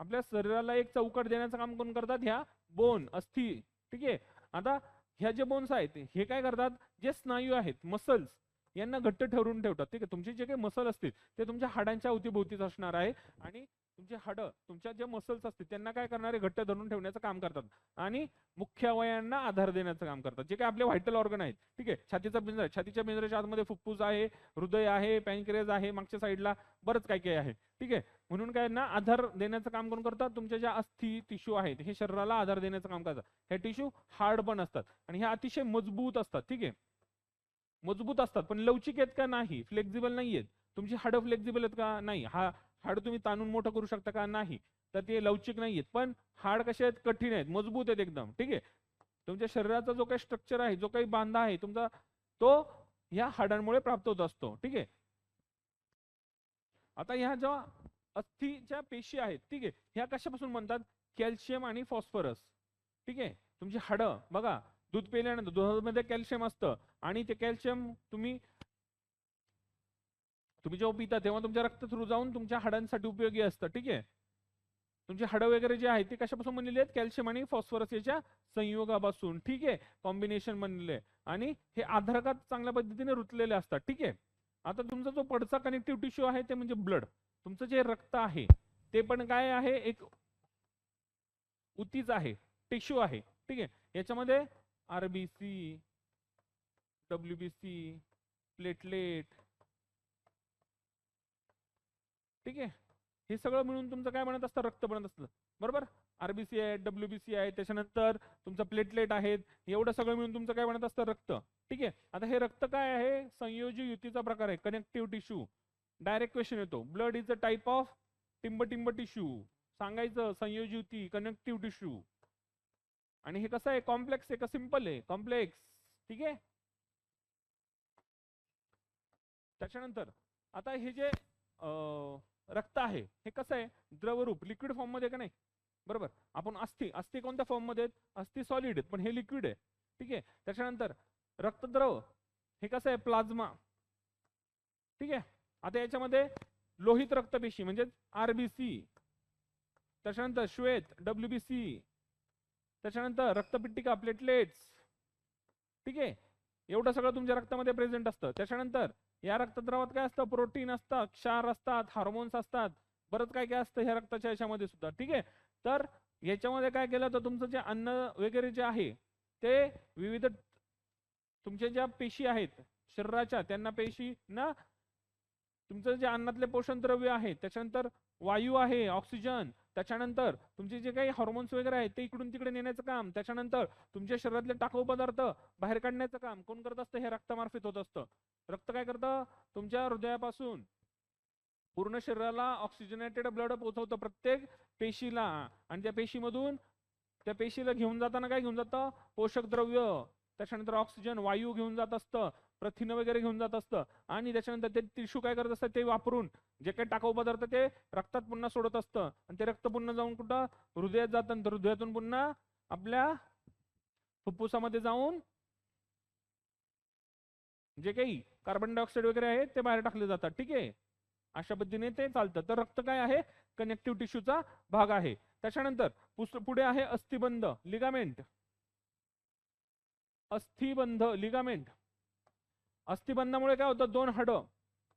आपल्या शरीराला एक चौकट देण्याचं काम कोण करतात? ह्या बोन, अस्थी. ठीक आहे. आता ह्या जे बोन्स आहेत हे काय करतात? जे स्नायू आहेत, मसल्स, यांना घट्ट ठरवून ठेवतात. ठीक आहे. तुमचे जे काही मसल असतील ते तुमच्या हाडांच्या अवतीभोवतीच असणार आहे. आणि तुमचे हाडं, तुमच्या जे मसल्स असतील त्यांना काय करणारे? घट्ट धरून ठेवण्याचं काम करतात. आणि मुख्य अवयवांना आधार देण्याचं काम करतात. जे काही आपले व्हायटल ऑर्गन आहेत. ठीक आहे. छातीचा पिंजरा, छातीच्या पिंजऱ्याच्या आतमध्ये फुफ्फुस आहे, हृदय आहे, पॅनक्रियाज आहे, मागच्या साईडला बरंच काय काय आहे. ठीक आहे. म्हणून काय ना, आधार देण्याचं काम कोण करतात? तुमच्या ज्या अस्थी टिश्यू आहेत हे शरीराला आधार देण्याचं काम करतात. हे टिश्यू हार्ड पण असतात आणि हे अतिशय मजबूत असतात. ठीक आहे. मजबूत असतात पण लवचिक आहेत का? नाही. फ्लेक्झिबल नाही आहेत. तुमची हाडं फ्लेक्झिबल आहेत का? नाही. हाड तुम्ही ताणून मोठं करू शकता का? नाही. तर ते लवचिक नाही आहेत. पण हाड कसे आहेत? कठीण आहेत, मजबूत आहेत एकदम. ठीक आहे. तुमच्या शरीराचा जो काही स्ट्रक्चर आहे, जो काही बांधा आहे तुमचा, तो ह्या हाडांमुळे प्राप्त होत असतो. ठीक आहे. आता ह्या ज्या अस्थीच्या पेशी आहेत, ठीक आहे, ह्या कशापासून बनतात? कॅल्शियम आणि फॉस्फरस. ठीक आहे. तुमची हाडं बघा, दूध पिल्यानंतर दुधामध्ये कॅल्शियम असतं आणि ते कॅल्शियम तुम्ही जेव्हा पिता तेव्हा तुमच्या रक्त थ्रू जाऊन तुमच्या हाडांसाठी उपयोगी असतं. ठीक आहे. तुमची हाडं वगैरे जे आहेत ते कशापासून बनलेली आहेत? कॅल्शियम आणि फॉस्फरस याच्या संयोगापासून. ठीक आहे. कॉम्बिनेशन बनलेले आणि हे आधारकात चांगल्या पद्धतीने रुतलेले असतात. ठीक आहे. आता तुमचा जो पुढचा कनेक्टिव्ह टिश्यू आहे ते म्हणजे ब्लड. तुमचं जे रक्त आहे ते पण काय आहे? एक उतीच आहे, टिश्यू आहे. ठीक आहे. याच्यामध्ये आरबीसी, डब्ल्यूबीसी, प्लेटलेट. ठीक आहे. हे सगळं मिळून तुमचं काय बनत असतं? रक्त बनत असतं. बरोबर. आरबीसी आहे, डब्ल्यूबीसी आहे, त्याच्यानंतर तुमचं प्लेटलेट आहेत. एवढं सगळं मिळून तुमचं काय बनत असतं? रक्त. ठीक आहे. आता हे रक्त काय आहे? संयोजी युतीचा प्रकार आहे, कनेक्टिव्ह टिश्यू. डायरेक्ट क्वेश्चन येतो. Blood is a type of टिंब टिश्यू. सांगायचं संयोजी युती, कनेक्टिव्ह टिश्यू. आणि हे कसं आहे? कॉम्प्लेक्स आहे का सिंपल आहे? कॉम्प्लेक्स. ठीक आहे. त्याच्यानंतर आता हे जे रक्त आहे हे कसं आहे? द्रवरूप, लिक्विड फॉर्म मध्ये का नाही? बरोबर. आपण अस्थी कोणत्या फॉर्म मध्ये आहेत? अस्थी सॉलिड आहेत पण हे लिक्विड आहे. ठीक आहे. त्याच्यानंतर रक्तद्रव हे कसं आहे? प्लाझ्मा. ठीक आहे. आता याच्यामध्ये लोहित रक्तपेशी म्हणजे आरबीसी, त्याच्यानंतर श्वेत डब्ल्यूबीसी, त्याच्यानंतर रक्तपिट्टिका प्लेटलेट्स. ठीक आहे. एवढं सगळं तुमच्या रक्तामध्ये प्रेझेंट असतं. त्याच्यानंतर या रक्तद्रवात काय असतं? प्रोटीन असतात, क्षार असतात, हार्मोन्स असतात, बरंच काय काय असतं ह्या रक्ताच्या याच्यामध्ये सुद्धा. ठीक आहे. तर याच्यामध्ये काय केलं तर तुमचं जे अन्न वगैरे जे आहे ते विविध तुमच्या ज्या पेशी आहेत शरीराच्या, त्यांना पेशी ना तुमचं जे अन्नातले पोषण द्रव्य आहे, त्याच्यानंतर वायू आहे, ऑक्सिजन, त्याच्यानंतर तुमचे जे काही हॉर्मोन्स वगैरे आहेत ते इकडून तिकडे नेण्याचं काम, त्याच्यानंतर तुमच्या शरीरातले टाकाऊ पदार्थ बाहेर काढण्याचं काम कोण करत असतं? हे रक्तामार्फत होत असतं. रक्त काय करतं? तुमच्या हृदयापासून पूर्ण शरीराला ऑक्सिजनेटेड ब्लड पोहोचवतं प्रत्येक पेशीला, आणि त्या पेशीमधून त्या पेशीला घेऊन जाताना काय घेऊन जातं, पोषक द्रव्य, त्याच्यानंतर ऑक्सिजन वायू घेऊन जात असतं, प्रथिन वगैरे घेऊन जात असतं, आणि त्याच्यानंतर ते टिश्यू काय करत असतं, ते वापरून जे काही टाकाऊ पदार्थ ते रक्तात पुन्हा सोडत असतं, आणि ते रक्त पुन्हा जाऊन कुठं हृदयात जातं, तर हृदयातून पुन्हा आपल्या फुफ्फुसामध्ये जाऊन जे काही कार्बन डायऑक्साईड वगैरे आहे ते बाहेर टाकले जातात. ठीक आहे, अशा पद्धतीने ते चालतं. तर रक्त काय आहे, कनेक्टिव्ह टिश्यूचा भाग आहे. त्याच्यानंतर पुढे आहे अस्थिबंध, लिगामेंट. अस्थिबंध, लिगामेंट. अस्थिबंधामुळे काय होतं,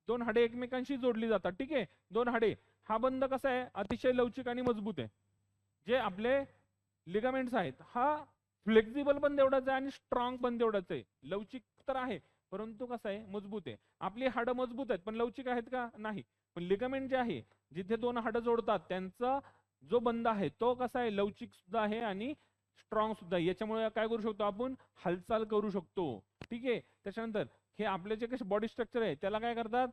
दोन हाडे एकमेकांशी जोडली जातात. ठीक आहे, दोन हाडे. हा बंध कसा आहे, अतिशय लवचिक आणि मजबूत आहे. जे आपले लिगामेंट्स आहेत, हा फ्लेक्झिबल पण तेवढाच आहे आणि स्ट्रॉंग पण तेवढाच आहे. लवचिक तर आहे, परंतु कसं आहे, मजबूत आहे. आपली हाडं मजबूत आहेत पण लवचिक आहेत का, नाही. पण लिगामेंट जे आहे, जिथे दोन हाडं जोडतात, त्यांचा जो बंध आहे तो कसा आहे, लवचिक सुद्धा आहे आणि स्ट्रॉंग सुद्धा आहे. याच्यामुळे काय करू शकतो आपण, हालचाल करू शकतो. ठीक आहे, त्याच्यानंतर हे आपले जे काही बॉडी स्ट्रक्चर आहे त्याला काय करतात,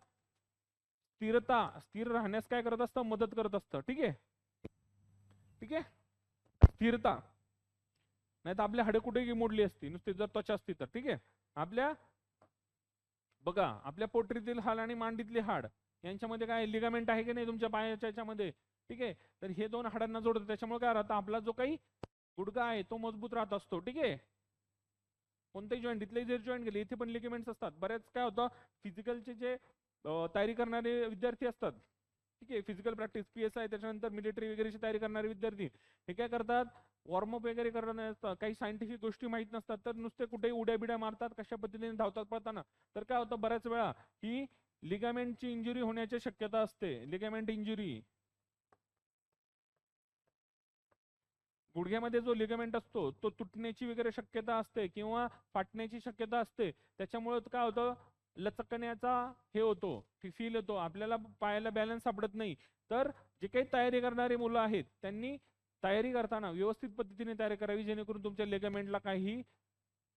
स्थिर राहण्यास काय करत असतं, मदत करत असतं. ठीक आहे, ठीक आहे, स्थिरता. नाही तर आपल्या हाडे कुठेही मोडली असती, नुसती जर त्वचा असती तर. ठीक आहे, आपल्या बघा, आपल्या पोटरीतील हाड आणि मांडीतले हाड यांच्यामध्ये काय लिगामेंट आहे की नाही तुमच्या पायाच्या याच्यामध्ये. ठीक आहे, तर हे दोन हाडांना जोडतात, त्याच्यामुळे काय राहतं, आपला जो काही गुडघा आहे तो मजबूत राहत असतो. ठीक आहे, कोणतेही जॉईंट, इथले जर जॉईंट गेले इथे पण लिगामेंट्स असतात. बरेच काय होतं, फिजिकलचे जे तयारी करणारे विद्यार्थी असतात, ठीक आहे, फिजिकल प्रॅक्टिस, PSI, त्याच्यानंतर मिलिटरी वगैरेची तयारी करणारे विद्यार्थी, हे काय करतात, वॉर्मअप वगैरे करणार, काही सायंटिफिक गोष्टी माहित नसतात, तर नुसते कुठेही उड्या बिड्या मारतात, कशा पद्धतीने धावतात पळताना. तर काय होतं, बऱ्याच वेळा ही लिगामेंटची इंजुरी होण्याची शक्यता असते. लिगामेंट इंजुरी, गुडघ्यामध्ये जो लिगामेंट असतो तो तुटण्याची वगैरे शक्यता असते किंवा फाटण्याची शक्यता असते. त्याच्यामुळे काय होतं, लचकण्याचा हे होतो, फील येतो, आपल्याला पायाला बॅलन्स सापडत नाही. तर जे काही तयारी करणारी मुलं आहेत त्यांनी तयारी करताना व्यवस्थित पद्धतीने तयारी करावी, जेणेकरून तुमच्या लिगामेंटला काही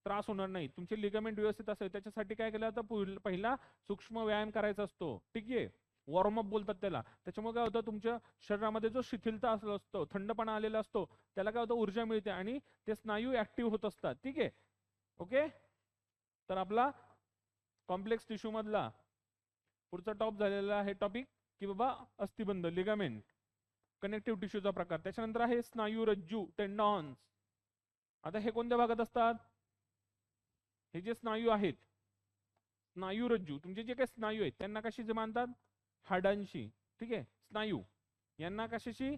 त्रास होणार नाही, तुमचे लिगामेंट व्यवस्थित असेल. त्याच्यासाठी काय केलं जातं, पहिला सूक्ष्म व्यायाम करायचा असतो. ठीक आहे, वॉर्मअप बोलतात त्याला. त्याच्यामुळे काय होतं, तुमच्या शरीरामध्ये जो शिथिलता असतो, थंडपणा आलेला असतो, त्याला काय होतं, ऊर्जा मिळते आणि ते स्नायू ऍक्टिव्ह होत असतात. ठीक आहे, ओके. तर आपला कॉम्प्लेक्स टिश्यू मधला पुढचा टॉप झालेला आहे टॉपिक, की बाबा अस्थिबंध, लिगामेंट, कनेक्टिव्ह टिश्यूचा प्रकार. त्याच्यानंतर आहे स्नायू रज्जू, टेंडॉन्स. आता हे कोणत्या भागात असतात, हे जे स्नायू आहेत, स्नायू रज्जू, तुमचे जे काही स्नायू आहेत त्यांना कशाशी बांधतात, हाडांशी. ठीक आहे, स्नायू यांना कशाशी,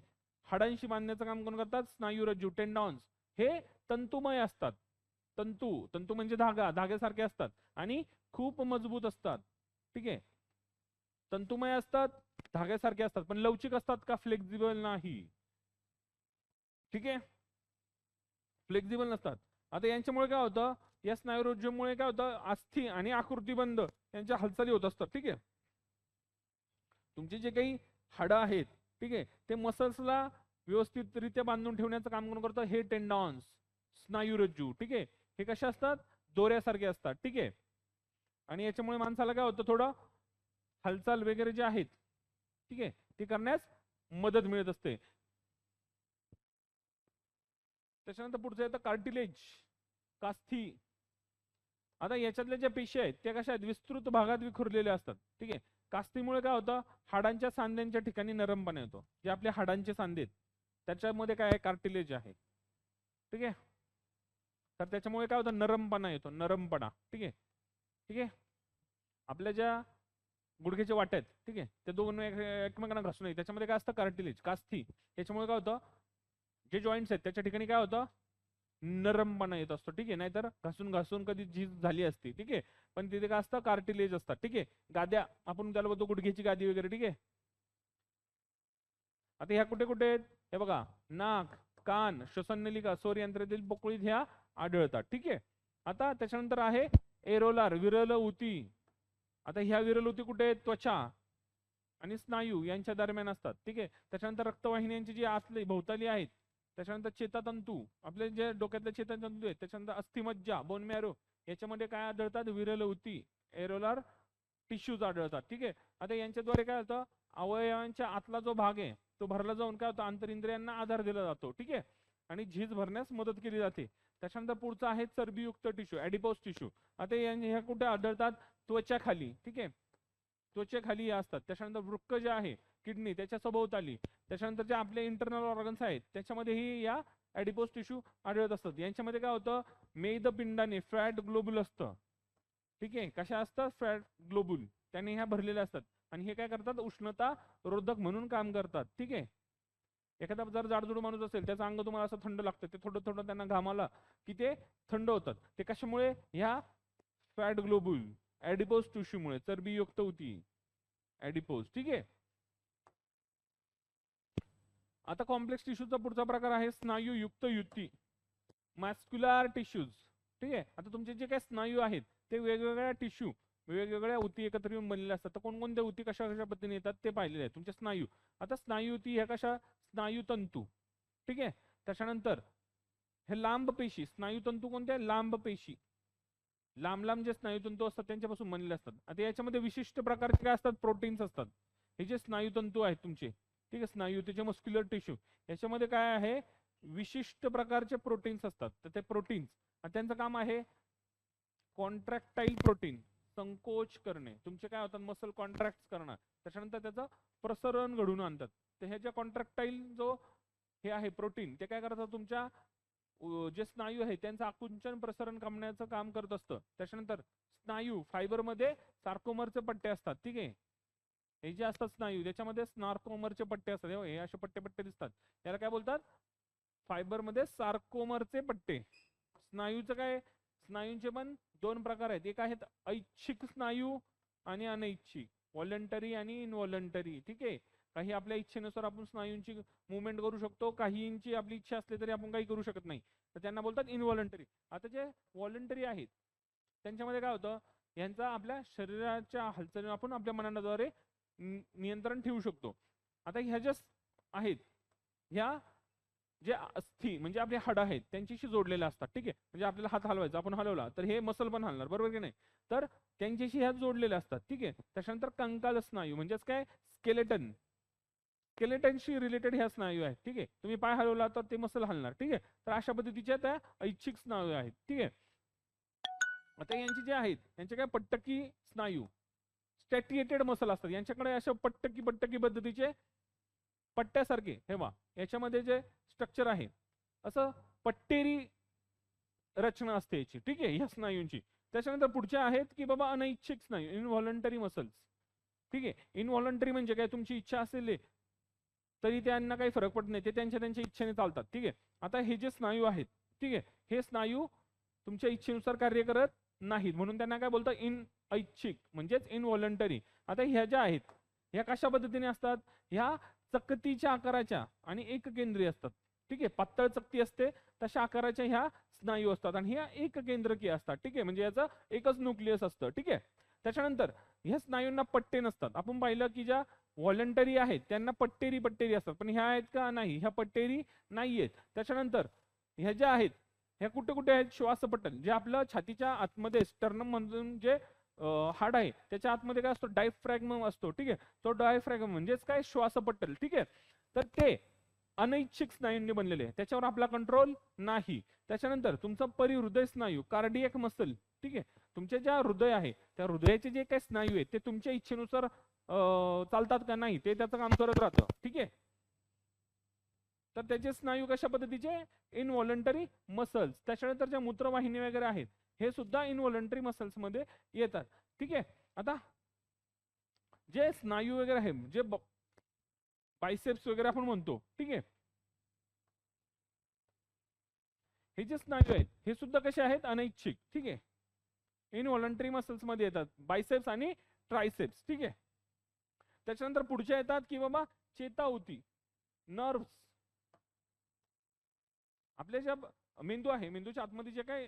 हाडांशी बांधण्याचं काम कोण करतात, स्नायू रज्जू, टेंडॉन्स. हे तंतुमय असतात. तंतू म्हणजे धागा, धाग्यासारखे असतात आणि खूप मजबूत असतात. ठीक आहे, तंतुमय असतात, धाग्यासारखे असतात, पण लवचिक असतात का, फ्लेक्झिबल नाही. ठीक आहे, फ्लेक्झिबल नसतात. आता यांच्यामुळे काय होतं, या स्नायुरज्जूमुळे काय होतं, अस्थि आणि आकृतिबंध यांच्या हालचाली होत असतात. ठीक आहे, तुमचे जे काही हाडं आहेत, ठीक आहे, ते मसल्सला व्यवस्थितरित्या बांधून ठेवण्याचं काम कोण करतं, हे टेंडॉन्स, स्नायुरज्जू. ठीक आहे, हे कसे असतात, दोऱ्यासारखे असतात. ठीक आहे, आणि याच्यामुळे माणसाला काय होतं, थोडं हालचाल वगैरे जे आहेत, ठीक आहे, ती करण्यास मदत मिळत असते. त्याच्यानंतर पुढचं येतं कार्टिलेज, कास्थी. आता याच्यातल्या ज्या पेशी आहेत त्या कशा आहेत, विस्तृत भागात विखुरलेल्या असतात. ठीक आहे, कास्तीमुळे काय होतं, हाडांच्या सांध्यांच्या ठिकाणी नरमपणा येतो. जे आपले हाडांचे सांधे आहेत त्याच्यामध्ये काय आहे, कार्टिलेज आहे. ठीक आहे, तर त्याच्यामुळे काय होतं, नरमपणा येतो, नरमपणा. ठीक आहे, ठीक आहे, आपल्या ज्या गुडघ्याच्या वाट्या आहेत, ठीक आहे, त्या दोन एकमेकांना घासून नये, त्याच्यामध्ये काय असतं, कार्टिलेज, कास्थी. याच्यामुळे काय होतं, जे जॉईंट्स आहेत त्याच्या ठिकाणी काय होतं, नरमपणा येत असतो. ठीक आहे, नाहीतर घासून घासून कधी झीज झाली असती. ठीक आहे, पण तिथे काय असतं, कार्टिलेज असतात. ठीक आहे, गाद्या आपण त्याला बोलतो, गुडघ्याची गादी वगैरे. ठीक आहे, आता ह्या कुठे कुठे आहेत, हे बघा, नाक, कान, श्वसननलिका, स्वर यंत्रणेतील पोकळीत ह्या आढळतात. ठीक आहे, आता त्याच्यानंतर आहे एरोलार, विरल ऊती. आता ह्या विरल ऊती कुठे आहेत, त्वचा आणि स्नायू यांच्या दरम्यान असतात. ठीक आहे, त्याच्यानंतर रक्तवाहिन्यांची जी आतली भोवताली आहेत, त्याच्यानंतर चेतातंतू, आपले जे डोक्यातले चेतातंतू आहेत, त्याच्यानंतर अस्थिमज्जा, बोन मॅरो, याच्यामध्ये काय आढळतात, विरल ऊती, एरोलार टिश्यूज आढळतात. ठीक आहे, आता यांच्याद्वारे काय होतं, अवयवांच्या आतला जो भाग आहे तो भरला जाऊन काय होतं, आंतरिंद्रियांना आधार दिला जातो. ठीक आहे, आणि झीज भरण्यास मदत केली जाते. त्याच्यानंतर पुढचा आहे चरबीयुक्त टिश्यू, ॲडिपोज टिश्यू. आता ह्या कुठे आढळतात? त्वचाखाली. ठीक आहे, त्वचेखाली असतात. त्याच्यानंतर वृक्क जे आहे, किडनी, त्याच्या सभोवताली. त्याच्यानंतर जे आपले इंटरनल ऑर्गन्स आहेत त्याच्यामध्येही या ॲडिपोज टिश्यू आढळत असतात. यांच्यामध्ये काय होतं? मेदपिंडाने फॅट ग्लोबुल असतं. ठीक आहे, कशा असतात? फॅट ग्लोबुल, त्याने ह्या भरलेल्या असतात. आणि हे काय करतात? उष्णता रोधक म्हणून काम करतात. ठीक आहे, एखादा जर जाडजूड माणूस असेल, त्याचं अंग तुम्हाला असं थंड लागतं, ते थोडं थोडं त्यांना घामाला की ते थंड होतात. ते कशामुळे? ह्या फॅट ग्लोबुल ॲडिपोज टिश्यूमुळे, चरबीयुक्त होती ॲडिपोज. ठीक आहे, आता कॉम्प्लेक्स टिश्यूचा पुढचा प्रकार आहे स्नायूयुक्त युती, मॅस्क्युलर टिश्यूज. ठीक आहे, आता तुमचे जे काही स्नायू आहेत ते वेगवेगळ्या टिश्यू, वेगवेगळ्या उती एकत्र येऊन बनलेल्या असतात. तर कोणकोणत्या उती कशा कशा पद्धतीने येतात ते पाहिलेले आहे तुमचे स्नायू. आता स्नायू उती ह्या कशा? स्नायूतंतू. ठीक आहे, त्याच्यानंतर हे लांब पेशी. स्नायूतंतू कोणत्या? लांब पेशी, लांब लांब जे स्नायूतंतू असतात त्यांच्यापासून बनलेले असतात. आता याच्यामध्ये विशिष्ट प्रकारचे काय असतात? प्रोटीन्स असतात. हे जे स्नायूतंतू आहेत तुमचे, ठीक आहे, स्नायू, त्याचे मस्क्युलर टिश्यू, याच्यामध्ये काय आहे? विशिष्ट प्रकारचे प्रोटीन्स असतात. तर ते प्रोटीन्स त्यांचं काम आहे कॉन्ट्रॅक्टाईल प्रोटीन, संकोच करणे. तुमचे काय होतात? मसल कॉन्ट्रॅक्ट करणं, त्याच्यानंतर त्याचं प्रसरण घडून आणतात. तर ह्याच्या कॉन्ट्रॅक्टाईल जो हे आहे प्रोटीन, ते काय करतात? तुमच्या जे स्नायू आहे त्यांचं आकुंचन प्रसरण करण्याचं काम करत असतं. त्याच्यानंतर स्नायू फायबरमध्ये सार्कोमरचे पट्टे असतात. ठीक आहे, हे जे असतात स्नायू त्याच्यामध्ये स्नार्कोमरचे पट्टे असतात. हे असे पट्टे पट्टे दिसतात, याला काय बोलतात? फायबरमध्ये सार्कोमरचे पट्टे. स्नायूचं काय? स्नायूंचे पण दोन प्रकार आहेत. एक आहेत ऐच्छिक स्नायू आणि अनैच्छिक, व्हॉलंटरी आणि इनव्हॉलंटरी. ठीक आहे, काही आपल्या इच्छेनुसार आपण स्नायूंची मुवमेंट करू शकतो, काहींची आपली इच्छा असली तरी आपण काही करू शकत नाही, तर त्यांना बोलतात इनव्हॉलंटरी. आता जे व्हॉलंटरी आहेत त्यांच्यामध्ये काय होतं? यांचा आपल्या शरीराच्या हालचाली आपण आपल्या मनाद्वारे नियंत्रण ठेवू शकतो. आता ह्या ज्या आहेत, ह्या जे अस्थी म्हणजे आपले हाड आहेत त्यांच्याशी जोडलेले असतात. ठीक आहे, म्हणजे आपल्याला हात हलवायचा, आपण हलवला तर हे मसल पण हलणार, बरोबर की नाही? तर त्यांच्याशी ह्या जोडलेल्या असतात. ठीक आहे, त्याच्यानंतर कंकाल स्नायू म्हणजेच काय? स्केलेटन, स्केलेटनशी रिलेटेड ह्या स्नायू आहेत. ठीक आहे, तुम्ही पाय हलवला तर ते मसल हलणार. ठीक आहे, तर अशा पद्धतीच्या त्या ऐच्छिक स्नायू आहेत. ठीक आहे, आता यांचे जे आहेत यांचे काय? पट्टकी स्नायू, स्टॅटिएटेड मसल असतात. यांच्याकडे अशा पट्टकी पट्टकी पद्धतीचे पट्ट्यासारखे, हे वा याच्यामध्ये जे स्ट्रक्चर आहे असं पट्टेरी रचना असते याची. ठीक आहे, ह्या स्नायूंची. त्याच्यानंतर पुढचे आहेत की बाबा अनैच्छिक स्नायू, इनव्हॉलंटरी मसल्स. ठीक आहे, इनव्हॉलंटरी म्हणजे काय? तुमची इच्छा असेल तरी त्यांना काही फरक पडत नाही, ते त्यांच्या त्यांच्या इच्छेने चालतात. ठीक आहे, आता हे जे स्नायू आहेत, ठीक आहे, हे स्नायू तुमच्या इच्छेनुसार कार्य करत नाहीत, म्हणून त्यांना काय बोलतात? इन ऐच्छिक म्हणजेच इनव्हॉलंटरी. आता ह्या ज्या आहेत ह्या कशा पद्धतीने असतात? ह्या चकतीच्या आकाराच्या आणि एक केंद्रीय असतात. ठीक आहे, पातळ चकती असते तशा आकाराच्या ह्या स्नायू असतात आणि ह्या एक केंद्रकीय असतात. ठीक आहे, म्हणजे याचं एकच न्यूक्लियस असतं. ठीक आहे, त्याच्यानंतर ह्या स्नायूंना पट्टे नसतात. आपण पाहिलं की ज्या व्हॉलंटरी आहेत त्यांना पट्टेरी पट्टेरी असतात, पण ह्या आहेत का? नाही, ह्या पट्टेरी नाही आहेत. त्याच्यानंतर ह्या ज्या आहेत ह्या कुठे कुठे आहेत? श्वासपटल, जे आपलं छातीच्या आतमध्ये स्टर्नम म्हणून जे हाड आहे त्याच्या आतमध्ये काय असतो? डायफ्रॅगम असतो. ठीक आहे, तो डायफ्रॅगम म्हणजेच काय? श्वासपटल. ठीक आहे, तर ते अनैच्छिक स्नायूंनी बनलेले, त्याच्यावर आपला कंट्रोल नाही. त्याच्यानंतर तुमचा परिहृदय स्नायू, कार्डियक मसल. ठीक आहे, तुमचे ज्या हृदय आहे त्या हृदयाचे जे काही स्नायू आहेत ते तुमच्या इच्छेनुसार चालतात का? नाही, ते त्याचं काम करत राहतं. ठीक आहे, तर त्याचे स्नायू कशा पद्धतीचे? इनव्हॉलंटरी मसल्स. त्याच्यानंतर ज्या मूत्रवाहिनी वगैरे आहेत हे सुद्धा इनव्हॉलंटरी मसल्स मध्ये येतात. ठीक आहे, आता जे स्नायू वगैरे आहे, जे बायसेप्स वगैरे आपण म्हणतो, ठीक आहे, हे जे स्नायू आहेत हे सुद्धा कसे आहेत? अनैच्छिक. ठीक आहे, इनव्हॉलंटरी मसल्स मध्ये येतात, बायसेप्स आणि ट्रायसेप्स. ठीक आहे, त्याच्यानंतर पुढच्या येतात की बाबा चेताउती, नर्व्स. आपल्या ज्या मेंदू आहे, मेंदूच्या आतमध्ये जे काही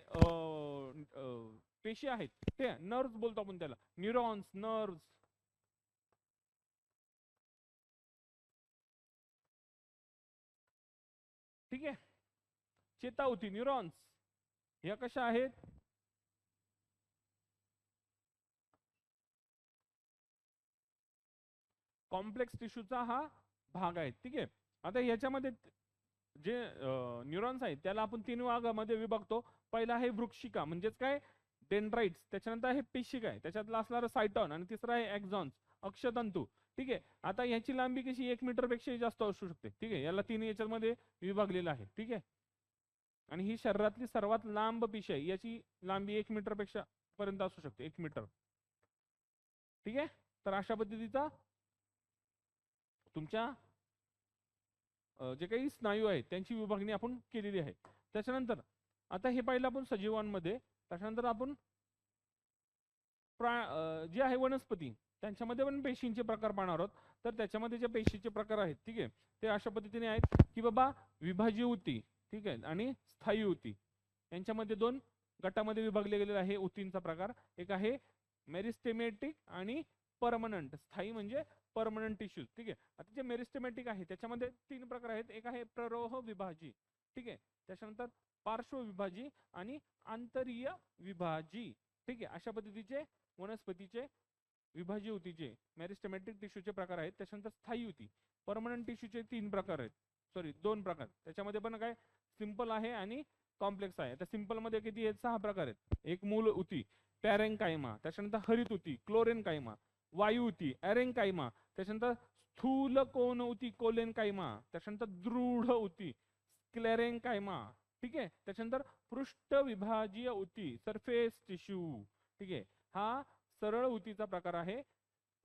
पेशी आहेत ते नर्व्स बोलतो आपण त्याला, न्यूरॉन्स, नर्व्स. ठीक आहे, चेताउती, न्यूरॉन्स, ह्या कशा आहेत? कॉम्प्लेक्स टिश्यूचा हा भाग आहे. ठीक आहे, आता याच्यामध्ये जे न्यूरॉन्स आहेत त्याला आपण 3 भागामध्ये विभागतो. पहिला आहे वृक्षिका म्हणजेच काय डेंड्राइट्स, त्याच्यानंतर आहे पेशिका आहे त्याच्यातला असणारा सायटॉन, आणि तिसरा आहे एक्झॉन्स अक्षतंतू. ठीक आहे, आता याची लांबी कशी 1 मीटर पेक्षा जास्त असू शकते. ठीक आहे, याला 3 याच्यामध्ये विभागलेलं आहे. ठीक आहे, आणि ही शरीरातली सर्वात लांब पेशी आहे, याची लांबी 1 मीटर पेक्षा पर्यंत असू शकते, 1 मीटर. ठीक आहे, तर अशा पद्धतीचा तुमच्या जे काही स्नायू आहेत त्यांची विभागणी आपण केलेली आहे. त्याच्यानंतर आता हे पाहिलं आपण सजीवांमध्ये. त्याच्यानंतर आपण जे आहे वनस्पती त्यांच्यामध्ये पण पेशींचे प्रकार पाहणार आहोत. तर त्याच्यामध्ये जे पेशीचे प्रकार आहेत ठीक आहे ते अशा पद्धतीने आहेत की बाबा विभाजीय ऊती, ठीक आहे, आणि स्थायी ऊती, यांच्यामध्ये 2 गटामध्ये विभागले गेलेले आहे ऊतींचा प्रकार. एक आहे मेरिस्टेमॅटिक आणि परमनंट. स्थायी म्हणजे परमनंट टिश्यूज. ठीक आहे, आता जे मेरिस्टेमॅटिक आहे त्याच्यामध्ये 3 प्रकार आहेत. एक आहे प्ररोह विभाजी, ठीक आहे, त्याच्यानंतर पार्श्व विभाजी आणि आंतरीय विभाजी. ठीक आहे, अशा पद्धतीचे वनस्पतीचे विभाजीय ऊतीचे मेरिस्टेमॅटिक टिश्यूचे प्रकार आहेत. त्याच्यानंतर स्थायी ऊती परमनंट टिश्यूचे 3 प्रकार आहेत, सॉरी 2 प्रकार. त्याच्यामध्ये पण काय सिंपल आहे आणि कॉम्प्लेक्स आहे. तर सिंपल मध्ये किती आहेत 6 प्रकार आहेत. एक मूल ऊती, पॅरेंकायमा, त्याच्यानंतर हरित ऊती, क्लोरेनकायमा, वायू ऊती, एरेंकायमा, त्याच्यानंतर स्थूल कोन ऊती, कोलेनकायमा, त्याच्यानंतर दृढ ऊती, स्क्लेरेंकायमा. ठीक आहे, त्याच्यानंतर पृष्ठ विभाजीय ऊती, सरफेस टिश्यू. ठीक आहे, हा सरळ ऊतीचा प्रकार आहे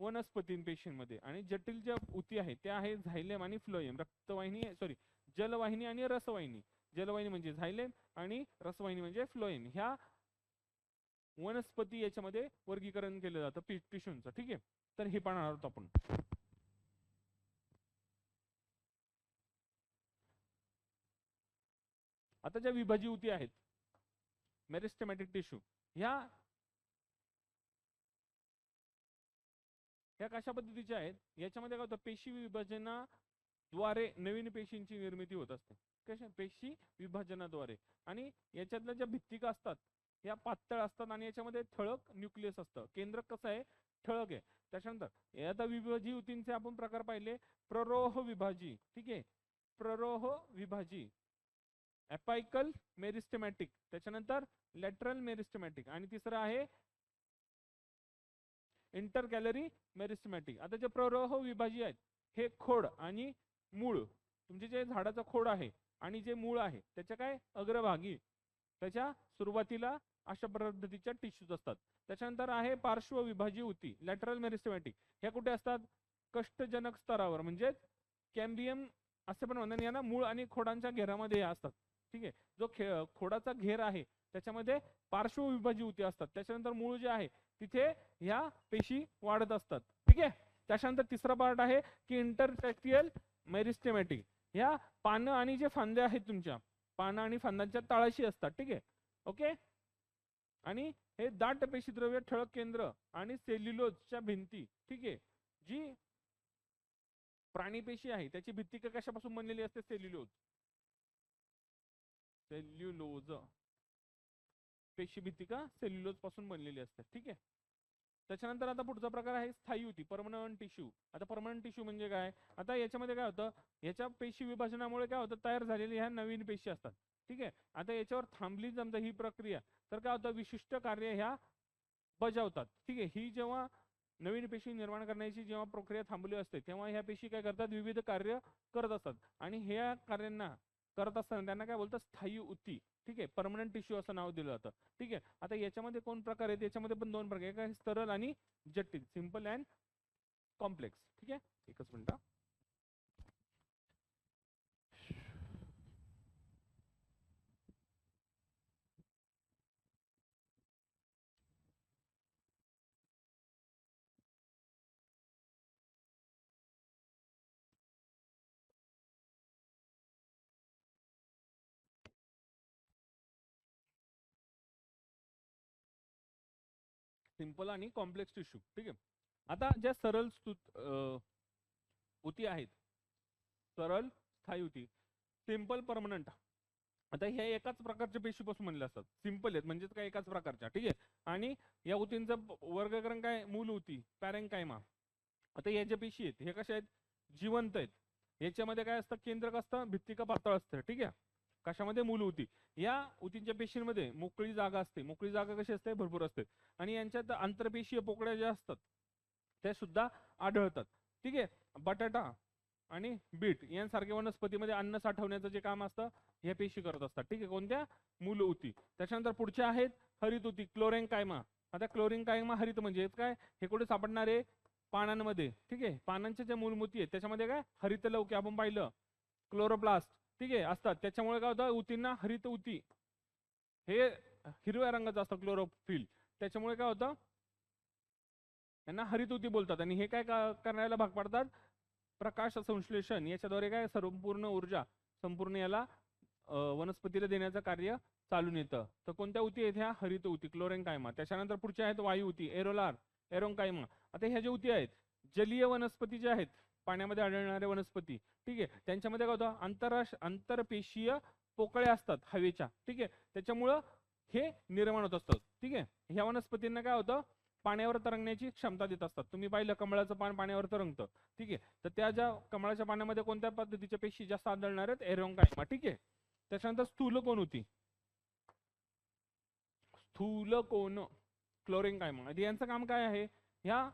वनस्पती पेशींमध्ये. आणि जटिल ज्या ऊती आहेत त्या आहे झायलेम आणि फ्लोएम. रक्तवाहिनी सॉरी जलवाहिनी आणि रसवाहिनी. जलवाहिनी म्हणजे झायलेम आणि रसवाहिनी म्हणजे फ्लोएम. ह्या वनस्पती याच्यामध्ये वर्गीकरण केलं जातं टिश्यूंचं. ठीक आहे, तर हे पाहणार आहोत आपण. आता ज्या विभाजीय ऊती आहेत मेरिस्टेमॅटिक टिश्यू ह्या कशा पद्धतीच्या आहेत. याच्यामध्ये काय होतं पेशी विभाजनाद्वारे नवीन पेशींची निर्मिती होत असते. कशा पेशी विभाजनाद्वारे. आणि याच्यातल्या ज्या भित्तिका असतात या पातळ असतात आणि याच्यामध्ये ठळक न्यूक्लियस असतं. केंद्रक कसं आहे ठळक आहे. त्याच्यानंतर आता विभाजीय ऊतींचे आपण प्रकार पाहिले. प्ररोह विभाजी, ठीक आहे, प्ररोह विभाजी, अपायकल मेरिस्टेमॅटिक, त्याच्यानंतर लॅटरल मेरिस्टेमॅटिक, आणि तिसरं आहे इंटर कॅलरी मेरिस्टेमॅटिक. आता जे प्ररोह विभाजी आहेत हे खोड आणि मूळ, तुमचे जे झाडाचं खोड आहे आणि जे मूळ आहे त्याच्या काय अग्रभागी त्याच्या सुरुवातीला अशा पद्धतीच्या टिश्यूज असतात. त्याच्यानंतर आहे पार्श्व विभाजीय ऊती, लॅटरल मेरिस्टेमॅटिक. ह्या कुठे असतात कष्टजनक स्तरावर, म्हणजे कॅम्बियम असे पण म्हणतात. यांना मूळ आणि खोडांच्या घेरामध्ये असतात. ठीक आहे, जो खोडाचा घेर आहे त्याच्यामध्ये पार्श्व विभाजीय ऊती असतात. त्याच्यानंतर मूळ जे आहे तिथे ह्या पेशी वाढत असतात. ठीक आहे, त्याच्यानंतर तिसरा पार्ट आहे की इंटरटेक्टियल मेरिस्टेमॅटिक. ह्या पानं आणि जे फांद्या आहेत तुमच्या पानं आणि फांद्यांच्या तळाशी असतात. ठीक आहे, ओके. आणि हे दाट पेशीद्रव्य ठळक केंद्र आणि सेल्युलोजच्या भिंती. ठीक आहे, जी प्राणी पेशी आहे त्याची भित्तिका कशापासून बनलेली असते सेल्युलोज. सेल्युलोज पेशी भित्तिका सेल्युलोज पासून बनलेली असते. ठीक आहे, त्याच्यानंतर आता पुढचा प्रकार आहे स्थायी ऊती, परमनंट टिश्यू. आता परमनंट टिश्यू म्हणजे काय, आता याच्यामध्ये काय होतं याच्या पेशी विभाजनामुळे काय होतं तयार झालेल्या ह्या नवीन पेशी असतात. ठीक आहे, आता याच्यावर थांबली समजा ही प्रक्रिया तर काय होतं विशिष्ट कार्य ह्या बजावतात. ठीक आहे, ही जेव्हा नवीन पेशी निर्माण करण्याची जेव्हा प्रक्रिया थांबली असते तेव्हा ह्या पेशी काय करतात विविध कार्य करत असतात. आणि ह्या कार्यांना करत असताना त्यांना काय बोलतात स्थायी ऊती. ठीक आहे, परमनंट टिश्यू असं नाव दिलं जातं. ठीक आहे, आता याच्यामध्ये कोण प्रकार आहेत याच्यामध्ये पण 2 प्रकार. एक आहे सरळ आणि जटिल, सिंपल अँड कॉम्प्लेक्स. ठीक आहे, एकच मिनिट. सिंपल आणि कॉम्प्लेक्स टिश्यू. ठीक आहे, आता ज्या सरळ ऊती आहेत, सरळ स्थायी ऊती, सिंपल परमनंट, आता ह्या एकाच प्रकारच्या पेशीपासून बनलेल्या असतात. सिंपल आहेत म्हणजे काय एकाच प्रकारच्या. ठीक आहे, आणि या ऊतींचं वर्गीकरण काय मूल ऊती, पॅरेंकायमा. आता या ज्या पेशी आहेत हे कशा आहेत जिवंत आहेत याच्यामध्ये काय असतं, केंद्रक असतं, भित्तिका पातळ असतं. ठीक आहे, कशामध्ये, मूल ऊती. या ऊतींच्या पेशींमध्ये मोकळी जागा असते. मोकळी जागा कशी असते, भरपूर असते. आणि यांच्यात आंतरपेशीय पोकळ्या ज्या असतात त्या सुद्धा आढळतात. ठीक आहे, बटाटा आणि बीट यांसारख्या वनस्पतीमध्ये अन्न साठवण्याचं जे काम असतं ह्या पेशी करत असतात. ठीक आहे, कोणत्या, मूल ऊती. त्याच्यानंतर पुढच्या आहेत हरित ऊती, क्लोरेन्कायमा. आता क्लोरेन्कायमा हरित म्हणजे काय, हे कुठे सापडणारे, पानांमध्ये. ठीक आहे, पानांच्या ज्या मूलमूती आहेत त्याच्यामध्ये काय, हरित लवके आपण पाहिलं, क्लोरोप्लास्ट. ठीक आहे, असतात. त्याच्यामुळे काय होतं, ऊतींना हरित ऊती, हे हिरव्या रंगाचं असतं क्लोरोफिल, त्याच्यामुळे काय होतं, यांना हरित ऊती बोलतात. आणि हे काय करायला भाग पडतात, प्रकाश संश्लेषण याच्याद्वारे काय संपूर्ण ऊर्जा संपूर्ण याला वनस्पतीला देण्याचं कार्य चालून येतं. तर कोणत्या ऊती आहेत ह्या, हरित ऊती, क्लोरेन्कायमा. त्याच्यानंतर पुढच्या आहेत वायू ऊती, एरोलार, एरोन्कायमा. आता ह्या ज्या ऊती आहेत, जलीय वनस्पती ज्या आहेत, पाण्यामध्ये आढळणाऱ्या वनस्पती. ठीक आहे, त्यांच्यामध्ये काय होतं, आंतरपेशीय पोकळ्या असतात हवेच्या. ठीक आहे, त्याच्यामुळं हे निर्माण होत असतं. ठीक आहे, ह्या वनस्पतींना काय होतं, पाण्यावर तरंगण्याची क्षमता देत असतात. तुम्ही पाहिलं कमळाचं पान पाण्यावर तरंगतं. ठीक आहे, तर त्या ज्या कमळाच्या पाण्यामध्ये कोणत्या पद्धतीच्या पेशी जास्त आढळणार आहेत, एरोन्कायमा. ठीक आहे, त्याच्यानंतर स्थूलकोन ऊती, स्थूलकोन, क्लोरेन्कायमा. यांचं काम काय आहे, ह्या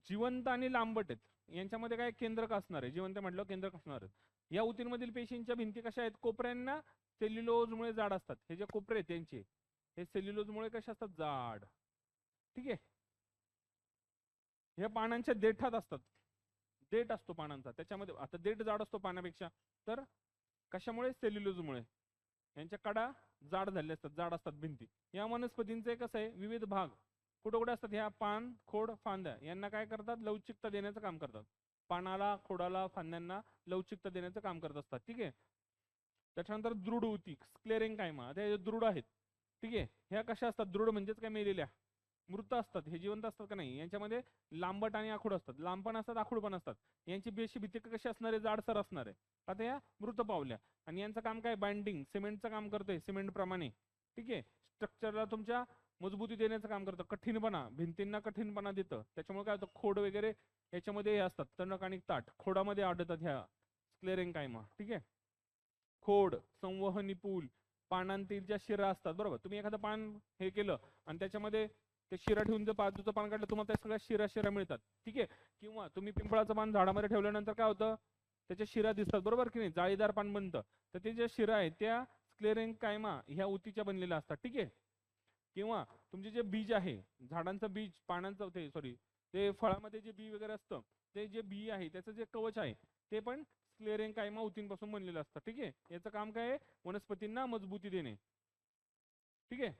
जिवंत आणि लांबट आहेत. यांच्यामध्ये काय केंद्रक असणार आहे, जिवंत म्हटलं केंद्रक असणार आहे. या ऊतींमधील पेशींच्या भिंती कशा आहेत, कोपऱ्यांना सेल्युलोजमुळे जाड असतात. हे जे कोपरे आहेत त्यांचे, हे सेल्युलोजमुळे कसे असतात, जाड. ठीक आहे, हे पानांच्या देठात असतात. देठ असतो पानांचा, त्याच्यामध्ये आता देठ जाड असतो पानापेक्षा, तर कशामुळे, सेल्युलोजमुळे. यांच्या कडा जाड झाले असतात, जाड असतात भिंती. या वनस्पतींचे कसं आहे, विविध भाग कुठे कुठे असतात, ह्या पान, खोड, फांद्या यांना काय करतात, लवचिकता देण्याचं काम करतात. पानाला, खोडाला, फांद्यांना लवचिकता देण्याचं काम करत असतात. ठीक आहे, त्याच्यानंतर दृढ ऊती, स्क्लेरेन्कायमा. ते दृढ आहेत. ठीक आहे, ह्या कशा असतात, दृढ म्हणजेच काय, मेलेल्या, मृत असतात. हे जिवंत असतात का नाही, यांच्यामध्ये लांबट आणि आखूड असतात. लांब पण असतात, आखूड पण असतात. यांची पेशी भित्तिका कशी असणार आहे, जाडसर असणार आहे. आता या मृत पावल्या. आणि यांचं काम काय, बाइंडिंग, सिमेंटचं काम करतोय, सिमेंट प्रमाणे. ठीक आहे, स्ट्रक्चरला तुमच्या मजबूती देण्याचं काम करतं. कठीणपणा, भिंतींना कठीणपणा देतं. त्याच्यामुळे काय होतं, खोड वगैरे याच्यामध्ये हे असतात, तणक आणि ताट खोडामध्ये आढळतात ह्या स्क्लेरेन्कायमा. ठीक आहे, खोड, संवहनी पूल, पानांतील ज्या शिरा असतात. बरोबर, तुम्ही एखादं पान हे केलं आणि त्याच्यामध्ये ते शिरा ठेवून जर बाजूचं पान काढलं, तुम्हाला त्या सगळ्या शिरा मिळतात. ठीक आहे, किंवा तुम्ही पिंपळाचं पान झाडामध्ये ठेवल्यानंतर काय होतं, त्याच्या शिरा दिसतात. बरोबर की नाही, जाळीदार पान बनतं. तर ते जे शिरा आहेत त्या स्क्लेरेन्कायमा ह्या ऊतीच्या बनलेल्या असतात. ठीक आहे, किंवा तुमचे जे बीज आहे, झाडांचं बीज, पानांचं ते फळामध्ये जे बी वगैरे असतं, ते जे बी आहे त्याचं जे कवच आहे ते पण स्क्लेरेन्कायमा ऊतींपासून बनलेलं असतं. ठीक आहे, याचं काम काय आहे, वनस्पतींना मजबूती देणे. ठीक आहे,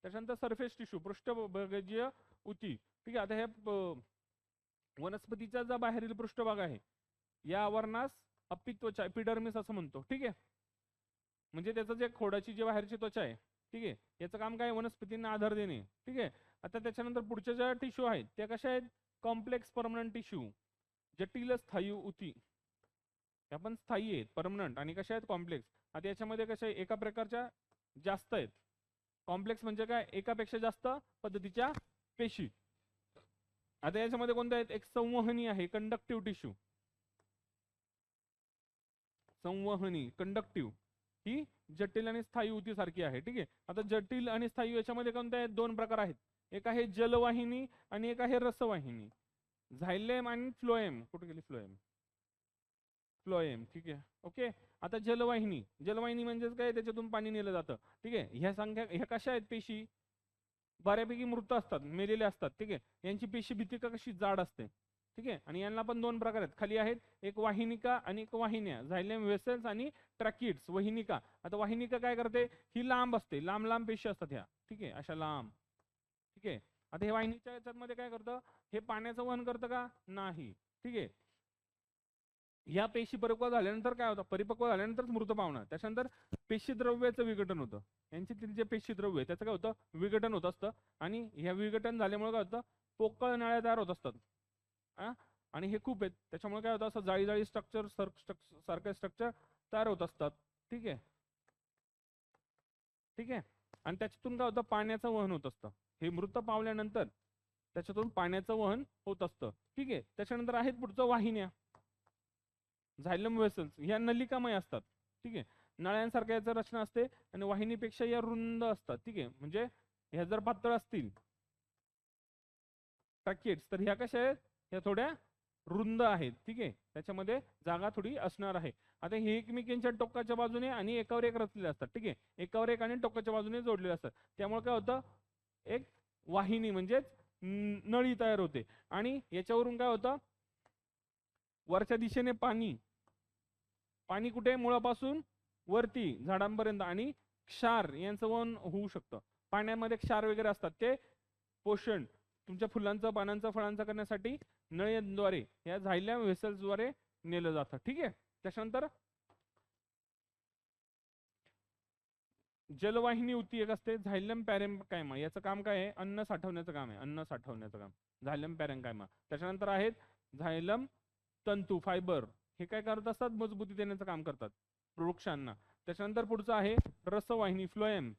त्याच्यानंतर सरफेस टिश्यू, पृष्ठभागीय ऊती. ठीक आहे, आता हे वनस्पतीचा जो बाहेरील पृष्ठभाग आहे या आवरणास अपित्वचा, एपिडर्मिस असं म्हणतो. ठीक आहे, म्हणजे त्याचं जे खोडाची जे बाहेरची त्वचा आहे. ठीक आहे, याचं काम काय, वनस्पतींना आधार देणे. ठीक आहे, आता त्याच्यानंतर पुढच्या ज्या टिश्यू आहेत त्या कशा आहेत, कॉम्प्लेक्स परमनंट टिश्यू, जटिल स्थायी ऊती. त्या पण स्थायी आहेत, परमनंट, आणि कशा आहेत, कॉम्प्लेक्स. आता याच्यामध्ये कशा आहे, एका प्रकारच्या जास्त आहेत. कॉम्प्लेक्स म्हणजे काय, एकापेक्षा जास्त पद्धतीच्या पेशी. आता याच्यामध्ये कोणत्या आहेत, एक संवहनी आहे, कंडक्टिव्ह टिश्यू. संवहनी, कंडक्टिव्ह, ही जटिल आणि स्थायी ऊती सारखी आहे. ठीक आहे, आता जटिल आणि स्थायी याच्यामध्ये कोणते आहेत, दोन प्रकार आहेत. एक आहे जलवाहिनी आणि एक आहे रसवाहिनी. झायलेम आणि फ्लोएम. कुठे गेली फ्लोएम, फ्लोएम. ठीक आहे, ओके. आता जलवाहिनी, जलवाहिनी म्हणजेच काय, त्याच्यातून पाणी नेलं जातं. ठीक आहे, ह्या कशा आहेत, पेशी बऱ्यापैकी मृत असतात, मेलेले असतात. ठीक आहे, यांची पेशी भित्तिका कशी जाड असते. ठीक आहे, आणि यांना पण दोन प्रकार आहेत, खाली आहेत, एक वाहिनिका आणि एक वाहिन्या, झायलेम वेसल्स आणि ट्रॅकिड्स. वाहिनिका, आता वाहिनिका काय करते, ही लांब असते, लांब लांब पेशी असतात ह्या. ठीक आहे, अशा लांब. ठीक आहे, आता हे वाहिनीच्या याच्यामध्ये काय करतं, हे पाण्याचं वहन करतं का, नाही. ठीक आहे, ह्या पेशी परिपक्व झाल्यानंतर काय होतं, परिपक्व झाल्यानंतरच मृत पावणं. त्याच्यानंतर पेशीद्रव्याचं विघटन होतं. यांची जे पेशीद्रव्य त्याचं काय होतं, विघटन होत असतं. आणि ह्या विघटन झाल्यामुळे काय होतं, पोकळ नळ्या तयार होत असतात. आणि हे खूप आहेत, त्याच्यामुळे काय होतं, असं जाळी जाळी स्ट्रक्चर सारखे स्ट्रक्चर तयार होत असतात. ठीक आहे, ठीक आहे, आणि त्याच्यातून काय होतं, पाण्याचं वहन होत असतं. हे मृत पावल्यानंतर त्याच्यातून पाण्याचं वहन होत असतं. ठीक आहे, त्याच्यानंतर आहेत पुढचं वाहिन्या. झायलम वेसल्स ह्या नलिकामय असतात. ठीक आहे, नळ्यांसारख्या याचं रचना असते आणि वाहिनीपेक्षा या रुंद असतात. ठीक आहे, म्हणजे ह्या जर पातळ असतील ट्रॅकिट्स तर ह्या कशा आहेत, ह्या थोड्या रुंद आहेत. ठीक आहे, त्याच्यामध्ये जागा थोडी असणार आहे. आता हे एकमेकांच्या टोकाच्या बाजूने आणि एकावर एक रचलेले असतात. ठीक आहे, एकावर एक आणि टोकाच्या बाजूने जोडलेले असतात. त्यामुळे काय होतं, एक वाहिनी म्हणजेच नळी तयार होते. आणि याच्यावरून काय होतं, वरच्या दिशेने पाणी पाणी कुठे, मुळापासून वरती झाडांपर्यंत आणि क्षार यांचं वहन होऊ शकतं. पाण्यामध्ये क्षार वगैरे असतात, ते पोषण तुमच्या फुलांचं, पानांचं, फळांचं करण्यासाठी नळ्यांद्वारे या झायलम व्हेसल्सद्वारे नेलं जातं. ठीक आहे, त्याच्यानंतर जलवाहिनी उती एक असते झायलम पॅरेन्कायमा. याचं काम काय आहे, अन्न साठवण्याचं काम आहे, अन्न साठवण्याचं काम झायलम पॅरेन्कायमा. त्याच्यानंतर आहेत झायलम तंतू फायबर, हे काय करत असतात, मजबूती देण्याचं काम करतात वृक्षांना. त्याच्यानंतर पुढचं आहे रसवाहिनी फ्लोएम.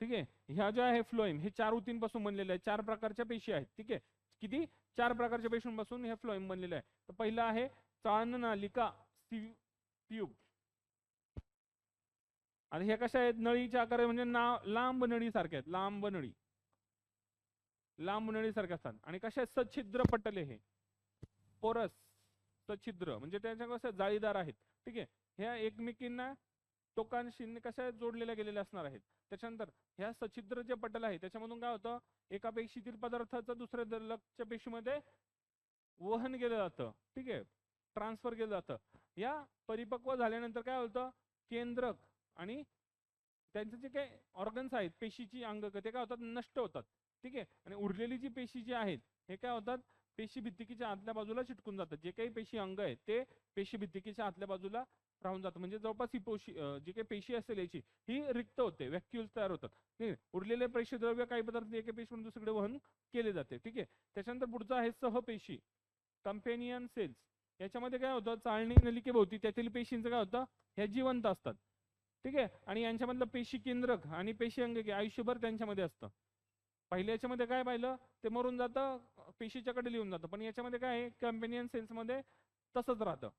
ठीक आहे, ह्या ज्या आहे फ्लोएम, हे 4 ऊतींपासून बनलेले आहे. 4 प्रकारच्या पेशी आहेत. ठीक आहे, किती, 4 प्रकारच्या पेशींपासून हे फ्लोएम बनलेलं आहे. तर पहिला आहे चाळणनालिका ट्यूब. आणि ह्या कशा आहेत, नळीच्या आकार म्हणजे लांब नळी सारख्या आहेत, लांब नळी सारख्या असतात. आणि कशा आहेत, सच्छिद्र पटले, हे पोरस सच्छिद्र म्हणजे त्याच्या कसं जाळीदार आहेत. ठीक आहे, ह्या एकमेकींना टोकांशी कशा जोडलेल्या गेलेल्या असणार आहेत. त्याच्यानंतर ह्या सच्छिद्र जे पटल आहे त्याच्यामधून काय होतं, एका पेशीतील पदार्थाचं दुसऱ्या लक्ष्य पेशीमध्ये वहन केलं जातं. ठीक आहे, ट्रान्सफर केलं जातं. या परिपक्व झाल्यानंतर काय होतं, केंद्रक आणि त्यांचे जे काही ऑर्गन्स आहेत, पेशीची अंग, ते काय होतात, नष्ट होतात. ठीक आहे, आणि उरलेली जी पेशी जी आहेत हे काय होतात, पेशी भित्तिकीच्या आतल्या बाजूला चिटकून जातात. जे काही पेशी अंग आहेत ते पेशी भित्तिकीच्या आतल्या बाजूला राहून जातं. म्हणजे जवळपास ही जी काही पेशी असेल याची ही रिक्त होते, व्हॅक्युल्स तयार होतात. ठीक आहे, उरलेले पेशी द्रव्य काही पदार्थ एका पेशीकडून दुसरीकडे वहन केले जाते. ठीक आहे, त्याच्यानंतर पुढचं आहे सहपेशी कंपेनियन सेल्स. याच्यामध्ये काय होतं, चाळणी नलिकेभोवती त्यातील पेशींचं काय होतं, ह्या जिवंत असतात. ठीक आहे, आणि यांच्यामधलं पेशी केंद्रक आणि पेशी अंग आयुष्यभर त्यांच्यामध्ये असतं. पहिल्या याच्यामध्ये काय पाहिलं, ते मरून जातं, पेशीच्या कडे लिहून जातं. पण याच्यामध्ये काय आहे, कंपेनियन सेल्स मध्ये तसंच राहतं.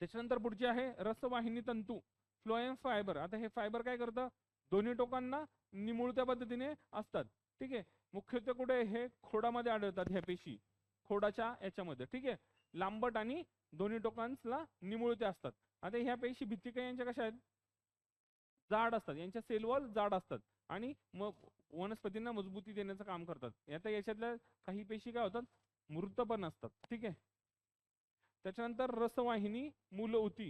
त्याच्यानंतर पुढचे आहे रसवाहिनी तंतू फ्लोएम फायबर. आता हे फायबर काय करतं, दोन्ही टोकांना निमुळत्या पद्धतीने असतात. ठीक आहे, मुख्यत्वे कुठे, हे खोडामध्ये आढळतात ह्या पेशी, खोडाच्या याच्यामध्ये. ठीक आहे, लांबट आणि दोन्ही टोकांना निमुळत्या असतात. आता ह्या पेशी भित्तिका यांच्या कशा आहेत, जाड असतात, यांच्या सेल वॉल जाड असतात आणि मग वनस्पतींना मजबूती देण्याचं काम करतात. आता याच्यातल्या काही पेशी काय होतात, मृत पण असतात. ठीक आहे, त्याच्यानंतर रसवाहिनी मूलऊती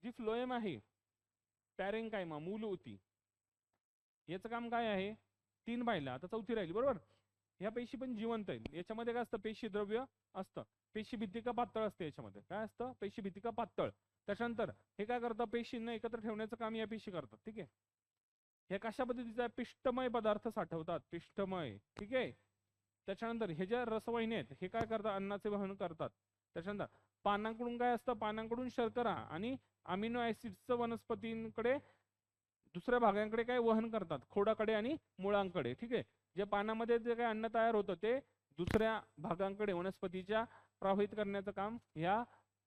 जी फ्लोएम आहे पॅरेन्कायमा मूलऊती, याचं काम काय आहे, 3 पाहिलं, आता 4थी राहिली. बरोबर, ह्या पेशी पण जिवंत आहेत. याच्यामध्ये काय असतं, पेशी द्रव्य असतं, पेशी भित्तिका पातळ असते. याच्यामध्ये काय असतं, पेशी भित्तिका पातळ. त्याच्यानंतर हे काय करतं, पेशींना एकत्र ठेवण्याचं काम या पेशी करतात. ठीक आहे, हे कशा पद्धतीचा पिष्टमय पदार्थ साठवतात, पिष्टमय. ठीक आहे, त्याच्यानंतर हे ज्या रसवाहिनी आहेत हे काय करतात, अन्नाचे वहन करतात. त्याच्यानंतर पानांकडून काय असतं, पानांकडून शर्करा आणि अमिनो ऍसिड्सचं वनस्पतींकडे दुसऱ्या भागांकडे काय वहन करतात, खोडाकडे आणि मुळांकडे. ठीक आहे, जे पानामध्ये जे काही अन्न तयार होतं ते दुसऱ्या भागांकडे वनस्पतीच्या प्रवाहित करण्याचं काम ह्या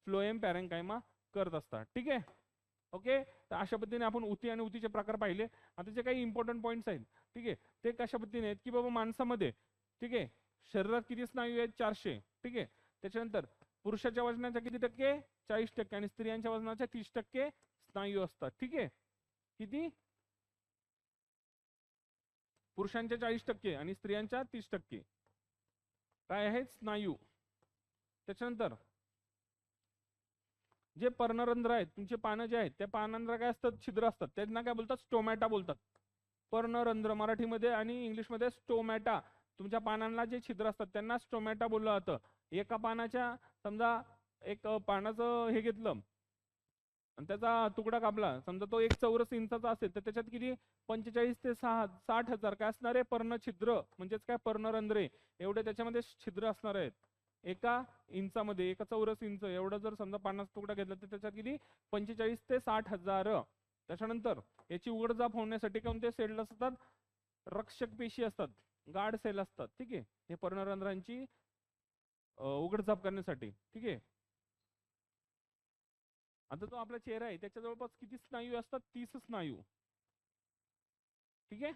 फ्लोएम पॅरेन्कायमा करत असतात. ठीक आहे, ओके. तर अशा पद्धतीने आपण उती आणि उतीचे प्रकार पाहिले. आता जे काही इम्पॉर्टंट पॉईंट्स आहेत, ठीक आहे, ते कशा पद्धतीने आहेत, की बाबा माणसामध्ये, ठीक आहे, शरीरात किती स्नायू आहेत, 400. ठीक आहे, त्याच्यानंतर पुरुषाच्या वजनाच्या किती टक्के, 40% आणि स्त्रियांच्या वजनाच्या 30% स्नायू असतात. ठीक आहे, किती, पुरुषांच्या 40% आणि स्त्रियांच्या 30% काय आहेत, स्नायू. त्याच्यानंतर जे पर्णरंध्र आहेत, तुमचे पानं जे आहेत त्या पानांना काय असतात, छिद्र असतात, त्यांना काय बोलतात, स्टोमॅटा बोलतात. पर्णरंध्र मराठीमध्ये आणि इंग्लिशमध्ये स्टोमॅटा. तुमच्या पानांना जे छिद्र असतात त्यांना स्टोमॅटा बोललं जातं. एका पानाच्या समजा एक पानाचं हे घेतलं आणि त्याचा तुकडा कापला, समजा तो 1 चौरस इंचाचा असेल तर त्याच्यात किती, 45 ते 60,000 काय असणार आहे, पर्णछिद्र म्हणजेच काय, पर्णरंध्रे एवढे त्याच्यामध्ये छिद्र असणार आहेत. एका इंचामध्ये, एका चौरस इंच एवढं जर समजा पानाचा तुकडा घेतला तर त्याच्यात किती, 45 ते 60,000. त्याच्यानंतर याची उघडझाप होण्यासाठी कोणते सेल असतात, रक्षक पेशी असतात, गार्ड सेल असतात. ठीक आहे, हे पर्णरंध्रांची उघडझाप करण्यासाठी. ठीक आहे, आता जो आपला चेहरा आहे त्याच्या जवळपास किती स्नायू असतात? 30 स्नायू. ठीक आहे.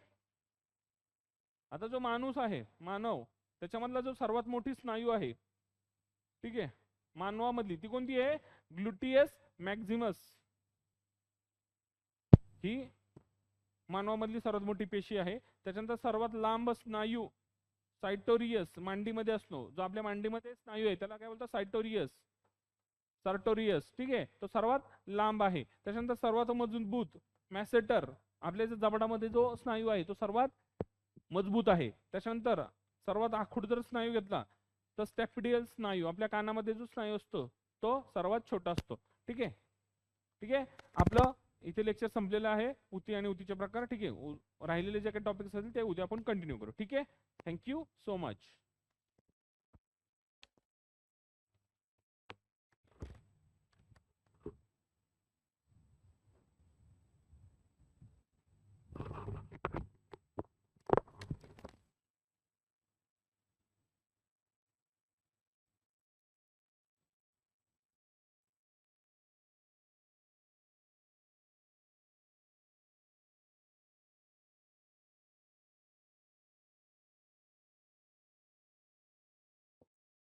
आता जो माणूस आहे, मानव, त्याच्यामधला जो सर्वात मोठी स्नायू आहे, ठीक आहे, मानवामधली ती कोणती आहे? ग्लुटियस मॅक्झिमस. ही मानवामधली सर्वात मोठी पेशी आहे. त्याच्यानंतर सर्वात लांब स्नायू सायटोरियस, मांडीमध्ये असतो. जो आपल्या मांडीमध्ये स्नायू आहे त्याला काय बोलतात? सायटोरियस, सर्टोरियस. ठीक आहे, तो सर्वात लांब आहे. त्याच्यानंतर सर्वात मजबूत मॅसेटर, आपल्या जबडामध्ये जो स्नायू आहे तो सर्वात मजबूत आहे. त्याच्यानंतर सर्वात आखूड जर स्नायू घेतला तर स्टॅफिडियल स्नायू, आपल्या कानामध्ये जो स्नायू असतो तो सर्वात छोटा असतो. ठीक आहे. ठीक आहे, आपलं इथे लेक्चर संपलेलं आहे, ऊती आणि ऊतीचे प्रकार. ठीक आहे, राहिलेले जे काही टॉपिक्स असतील ते उद्या आपण कंटिन्यू करू. ठीक आहे, थँक्यू सो मच.